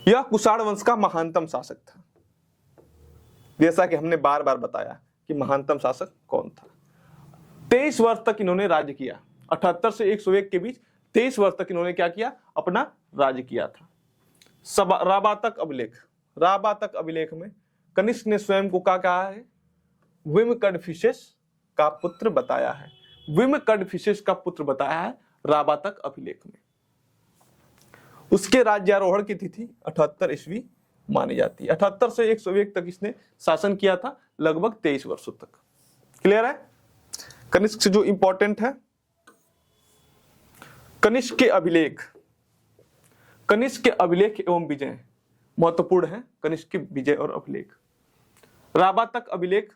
यह कुषाण वंश का महानतम शासक था, जैसा कि हमने बार बार बताया कि महानतम शासक कौन था। 23 वर्ष तक इन्होंने राज्य किया। 78 से 101 के बीच 23 वर्ष तक इन्होंने क्या किया, अपना राज्य किया था। राबातक अभिलेख, राबातक अभिलेख में कनिष्क ने स्वयं को क्या कहा है, विम कड़फिसेस का पुत्र बताया है। विम कड़फिसेस का पुत्र बताया है राबातक अभिलेख में। उसके राज्यारोहण की तिथि 78 ईस्वी मानी जाती है। 78 से 101 तक इसने शासन किया था, लगभग 23 वर्षों तक। क्लियर है। कनिष्क से जो इंपॉर्टेंट है, कनिष्क के अभिलेख, कनिष्क के अभिलेख एवं विजय महत्वपूर्ण है। कनिष्क के विजय और अभिलेख, राबातक अभिलेख,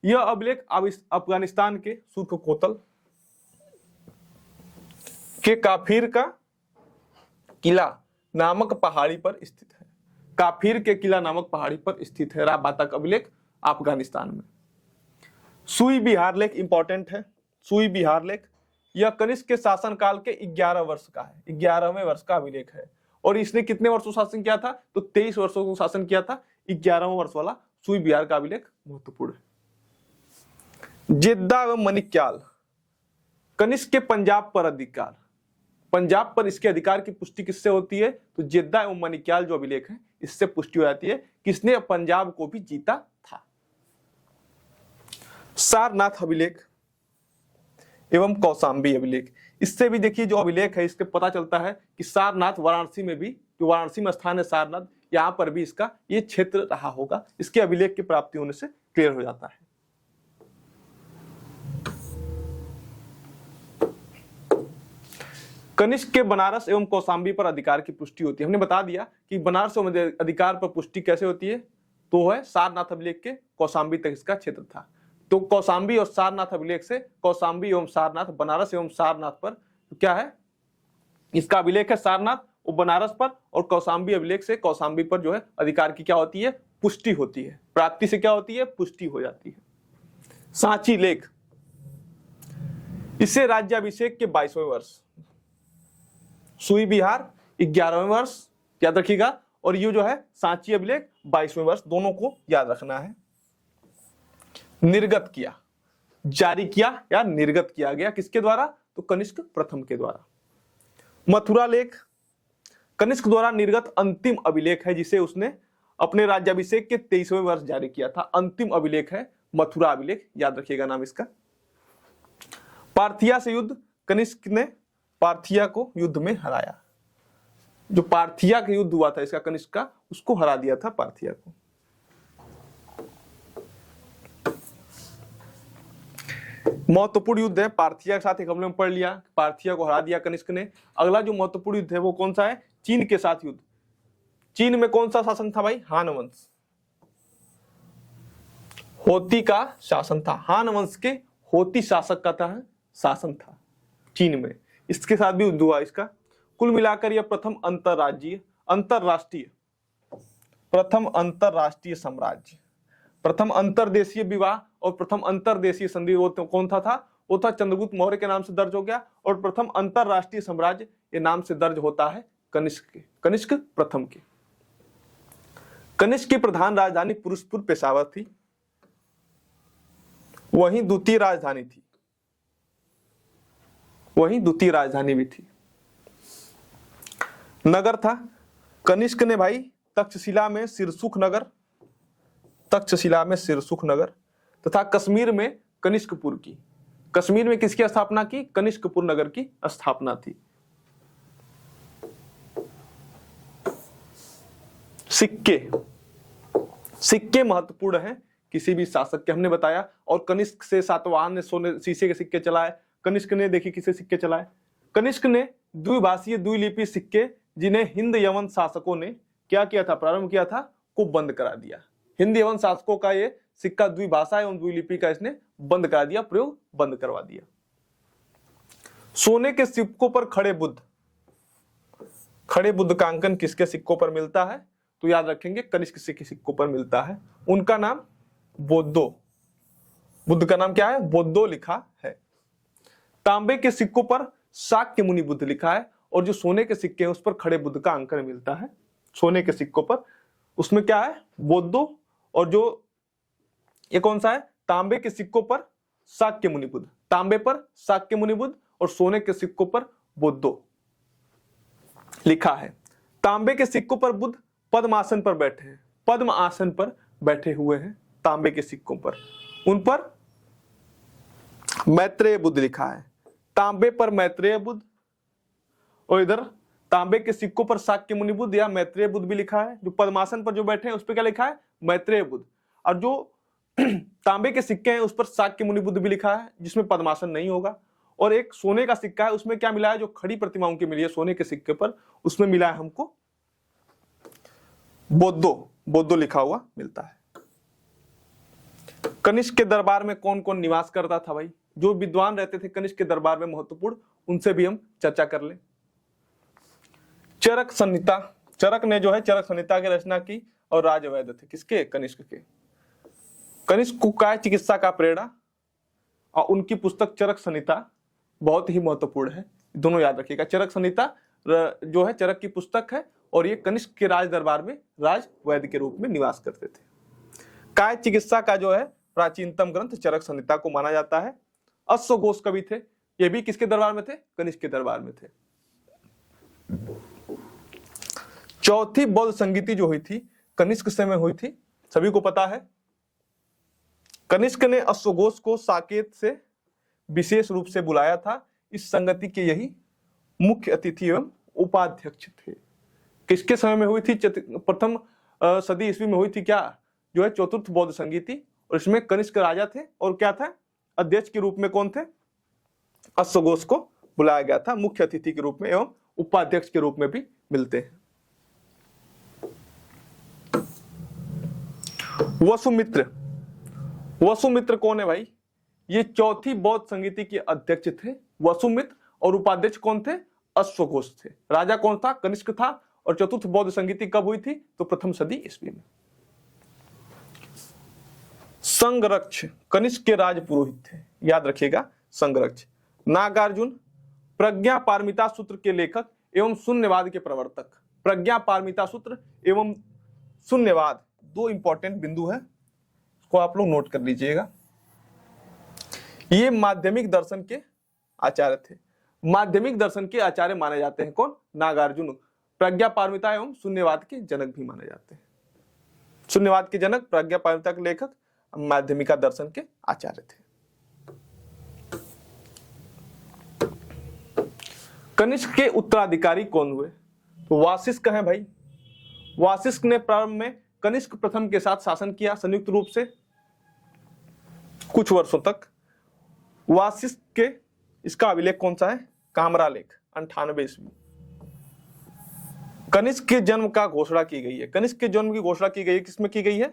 यह अभिलेख अफगानिस्तान के शुर्ककोतल के काफिर का किला नामक पहाड़ी पर स्थित है। काफिर के किला नामक पहाड़ी पर स्थित है राबातक अभिलेख, अफगानिस्तान में। सुई बिहार लेख इंपॉर्टेंट है। सुई बिहार लेख यह कनिष्क के शासनकाल के 11 वर्ष का है, 11वें वर्ष का अभिलेख है। और इसने कितने वर्षों शासन किया था, तो 23 वर्षों को शासन किया था। 11वां वर्ष वाला सुई बिहार का अभिलेख महत्वपूर्ण है। जेद्दा एवं मनिक्याल, कनिष्क के पंजाब पर अधिकार, पंजाब पर इसके अधिकार की पुष्टि किससे होती है, तो जेद्दा एवं मनिक्याल जो अभिलेख है इससे पुष्टि हो जाती है। किसने पंजाब को भी जीता था। सारनाथ अभिलेख एवं कौशाम्बी अभिलेख, इससे भी देखिए जो अभिलेख है इसके पता चलता है कि सारनाथ वाराणसी में भी, जो वाराणसी में स्थान है सारनाथ, यहां पर भी इसका ये क्षेत्र रहा होगा। इसके अभिलेख की प्राप्ति होने से क्लियर हो जाता है। कनिष्क के बनारस एवं कौशाम्बी पर अधिकार की पुष्टि होती है। हमने बता दिया कि बनारस एवं अधिकार पर पुष्टि कैसे होती है, तो है सारनाथ अभिलेख के कौशाम्बी तक इसका क्षेत्र था। तो कौशाम्बी और सारनाथ अभिलेख से कौशाम्बी एवं सारनाथ, बनारस एवं सारनाथ पर क्या है, इसका अभिलेख है सारनाथ और बनारस पर, और कौशाम्बी अभिलेख से कौशाम्बी पर जो है अधिकार की क्या होती है, पुष्टि होती है। प्राप्ति से क्या होती है, पुष्टि हो जाती है। सांची लेख, इससे राज्याभिषेक के 22वें वर्ष, सुई बिहार 11वें वर्ष, याद रखिएगा, और ये जो है सांची अभिलेख 22वें वर्ष, दोनों को याद रखना है। निर्गत किया, जारी किया या निर्गत किया गया, किसके द्वारा? तो कनिष्क प्रथम के द्वारा। मथुरा लेख कनिष्क द्वारा निर्गत अंतिम अभिलेख है, जिसे उसने अपने राज्याभिषेक के 23वें वर्ष जारी किया था। अंतिम अभिलेख है मथुरा अभिलेख, याद रखिएगा नाम इसका। पार्थिया से युद्ध, कनिष्क ने पार्थिया को युद्ध में हराया। जो पार्थिया का युद्ध हुआ था इसका कनिष्क का, उसको हरा दिया था पार्थिया को। महत्वपूर्ण युद्ध है, पार्थिया के साथ एक हमले में पढ़ लिया, पार्थिया को हरा दिया कनिष्क ने। अगला जो महत्वपूर्ण युद्ध है वो कौन सा है? चीन के साथ युद्ध। चीन में कौन सा शासन था भाई? हान वंश, होती का शासन था। हान वंश के होती शासक का था शासन था चीन में, इसके साथ भी युद्ध हुआ इसका। कुल मिलाकर यह प्रथम अंतरराष्ट्रीय साम्राज्य, प्रथम अंतरदेशीय विवाह और प्रथम अंतरदेशीय संधि वो कौन था? वो था चंद्रगुप्त मौर्य के नाम से दर्ज हो गया। और प्रथम अंतरराष्ट्रीय साम्राज्य ये नाम से दर्ज होता है कनिष्क प्रथम के। कनिष्क की प्रधान राजधानी पुरुषपुर पेशावर थी, वहीं द्वितीय राजधानी भी थी। नगर था कनिष्क ने भाई तक्षशिला में सिरसुख नगर तथा कश्मीर में कनिष्कपुर की। कश्मीर में किसकी स्थापना की? कनिष्कपुर नगर की स्थापना थी। सिक्के महत्वपूर्ण हैं किसी भी शासक के, हमने बताया। और कनिष्क से सातवाहन ने शीशे के सिक्के चलाए, कनिष्क ने देखिए किसे सिक्के चलाए? कनिष्क ने द्विभाषीय द्विलिपि सिक्के, जिन्हें हिंद यवन शासकों ने क्या किया था? प्रारंभ किया था, को बंद करा दिया। हिंद यवन शासकों का ये सिक्का द्विभाषा एवं द्विलिपि का इसने बंद करा दिया, प्रयोग बंद करवा दिया। सोने के सिक्कों पर खड़े बुद्ध का अंकन किसके सिक्कों पर मिलता है? तो याद रखेंगे कनिष्क के सिक्कों पर मिलता है। उनका नाम बोद्धो, बुद्ध का नाम क्या है? बोद्धो लिखा है। तांबे के सिक्कों पर शाक्य मुनि बुद्ध लिखा है, और जो सोने के सिक्के हैं उस पर खड़े बुद्ध का अंकन मिलता है। सोने के सिक्कों पर उसमें क्या है? बोद्धो, और जो ये कौन सा है? तांबे के सिक्कों पर शाक्य मुनि बुद्ध, तांबे पर शाक्य मुनि बुद्ध और सोने के सिक्कों पर बोद्धो लिखा है। तांबे के सिक्कों पर बुद्ध पद्म आसन पर बैठे हुए हैं। तांबे के सिक्कों पर उन पर मैत्रेय बुद्ध लिखा है, तांबे पर मैत्रेय बुद्ध, और इधर तांबे के सिक्कों पर शाक्य मुनि बुद्ध या मैत्रेय बुद्ध भी लिखा है। जो पद्मासन पर जो बैठे हैं उस पर क्या लिखा है? मैत्रेय बुद्ध। और जो तांबे के सिक्के हैं उस पर शाक्य मुनि बुद्ध भी लिखा है, जिसमें पद्मासन नहीं होगा। और एक सोने का सिक्का है, उसमें क्या मिला है? जो खड़ी प्रतिमाओं की मिली है सोने के सिक्के पर, उसमें मिला है हमको बोद्धो लिखा हुआ मिलता है। कनिष्क के दरबार में कौन कौन निवास करता था भाई? जो विद्वान रहते थे कनिष्क के दरबार में महत्वपूर्ण, उनसे भी हम चर्चा कर ले। चरक ने जो है चरक संहिता की रचना की और राजवैद्य थे किसके? कनिष्क के। कनिष्क को काय चिकित्सा का प्रेरणा, और उनकी पुस्तक चरक संहिता बहुत ही महत्वपूर्ण है, दोनों याद रखिएगा। चरक संहिता जो है चरक की पुस्तक है, और ये कनिष्क के राज दरबार में राजवैद्य के रूप में निवास करते थे। काय चिकित्सा का जो है प्राचीनतम ग्रंथ चरक संहिता को माना जाता है। अश्वघोष कवि थे, ये भी किसके दरबार में थे? कनिष्क के दरबार में थे। चौथी बौद्ध संगीति जो हुई थी कनिष्क समय हुई थी, सभी को पता है। कनिष्क ने अश्वघोष को साकेत से विशेष रूप से बुलाया था। इस संगति के यही मुख्य अतिथि एवं उपाध्यक्ष थे। किसके समय में हुई थी? प्रथम सदी ईस्वी में हुई थी क्या? जो है चतुर्थ बौद्ध संगीति, और इसमें कनिष्क राजा थे, और क्या था? अध्यक्ष के रूप में कौन थे? अश्वघोष को बुलाया गया था मुख्य अतिथि के रूप में, एवं उपाध्यक्ष के रूप में भी मिलते हैं। वसुमित्र कौन है भाई? ये चौथी बौद्ध संगीति के अध्यक्ष थे वसुमित्र, और उपाध्यक्ष कौन थे? अश्वघोष थे। राजा कौन था? कनिष्क था। और चतुर्थ बौद्ध संगीति कब हुई थी? तो प्रथम सदी ईस्वी में। संगरक्ष कनिष्क के राज पुरोहित थे, याद रखिएगा। संगरक्ष नागार्जुन प्रज्ञा पारमिता सूत्र के लेखक एवं शून्यवाद के प्रवर्तक। प्रज्ञा पारमिता सूत्र एवं शून्यवाद, दो इंपॉर्टेंट बिंदु है, इसको आप लोग नोट कर लीजिएगा। ये माध्यमिक दर्शन के आचार्य थे। माध्यमिक दर्शन के आचार्य माने जाते हैं कौन? नागार्जुन। प्रज्ञा पारमिता एवं शून्यवाद के जनक भी माने जाते हैं। शून्यवाद के जनक, प्रज्ञा पारमिता के लेखक, माध्यमिका दर्शन के आचार्य थे। कनिष्क के उत्तराधिकारी कौन हुए? तो वासिष्क हैं भाई। वासिष्क ने प्रारंभ में कनिष्क प्रथम के साथ शासन किया संयुक्त रूप से कुछ वर्षों तक। वासिष्क के इसका अभिलेख कौन सा है? कामरा लेख 98 ईस्वी। कनिष्क के जन्म का घोषणा की गई है। कनिष्क के जन्म की घोषणा की गई है, किसमें की गई है?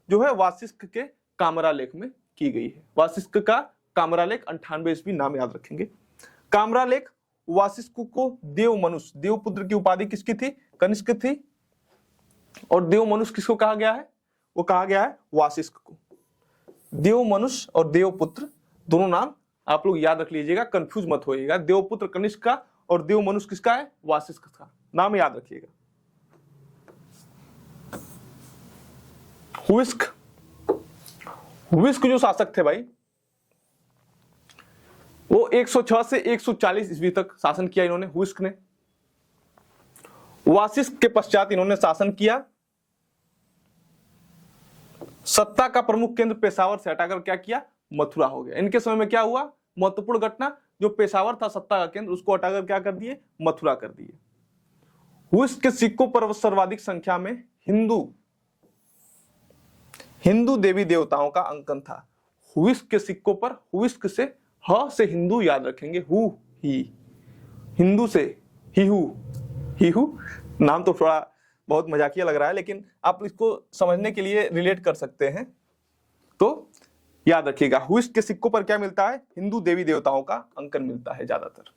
जो है वासिष्क के कामरा लेख में की गई है। वासिष्क का कामरा लेख 98 ईस्वी, नाम याद रखेंगे। कामरा लेख वासिष्क को देव मनुष्य, देवपुत्र की उपाधि किसकी थी? कनिष्क थी। और देव मनुष्य किसको कहा गया है? वो कहा गया है वासिष्क को। देव मनुष्य और देवपुत्र दोनों नाम आप लोग याद रख लीजिएगा, कंफ्यूज मत होइएगा। देवपुत्र कनिष्क का और देव मनुष्य किसका है? वासिष्क का। नाम याद रखिएगा। हुइस्क, हुइस्क जो शासक थे भाई, वो 106 से 140 ईस्वी तक शासन किया इन्होंने, हुइस्क ने। वासिष्क के पश्चात इन्होंने शासन किया। सत्ता का प्रमुख केंद्र पेशावर से हटाकर क्या किया? मथुरा हो गया। इनके समय में क्या हुआ? महत्वपूर्ण घटना, जो पेशावर था सत्ता का केंद्र, उसको हटाकर क्या कर दिए? मथुरा कर दिए। हुइस्क के सिक्कों पर सर्वाधिक संख्या में हिंदू देवी देवताओं का अंकन था। हुइस्क के सिक्कों पर, हुइस्क से ह से हिंदू याद रखेंगे, हु ही, हिंदू से ही नाम तो थोड़ा बहुत मजाकिया लग रहा है, लेकिन आप इसको समझने के लिए रिलेट कर सकते हैं, तो याद रखिएगा। हुइस्क के सिक्कों पर क्या मिलता है? हिंदू देवी देवताओं का अंकन मिलता है ज्यादातर।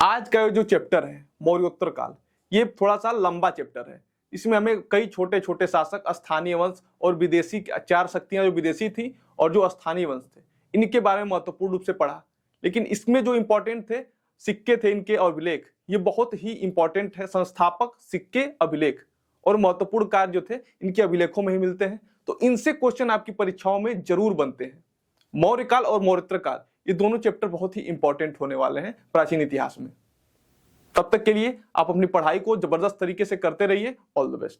आज का जो चैप्टर है मौर्योत्तर काल, ये थोड़ा सा लंबा चैप्टर है। इसमें हमें कई छोटे छोटे शासक, स्थानीय वंश और विदेशी, 4 शक्तियां जो विदेशी थी और जो स्थानीय वंश थे, इनके बारे में महत्वपूर्ण रूप से पढ़ा। लेकिन इसमें जो इंपॉर्टेंट थे सिक्के थे इनके, अभिलेख, ये बहुत ही इंपॉर्टेंट है। संस्थापक, सिक्के, अभिलेख और महत्वपूर्ण कार्य जो थे इनके अभिलेखों में ही मिलते हैं। तो इनसे क्वेश्चन आपकी परीक्षाओं में जरूर बनते हैं। मौर्य काल और मौर्योत्तर काल, ये दोनों चैप्टर बहुत ही इंपॉर्टेंट होने वाले हैं प्राचीन इतिहास में। तब तक के लिए आप अपनी पढ़ाई को जबरदस्त तरीके से करते रहिए। All the best.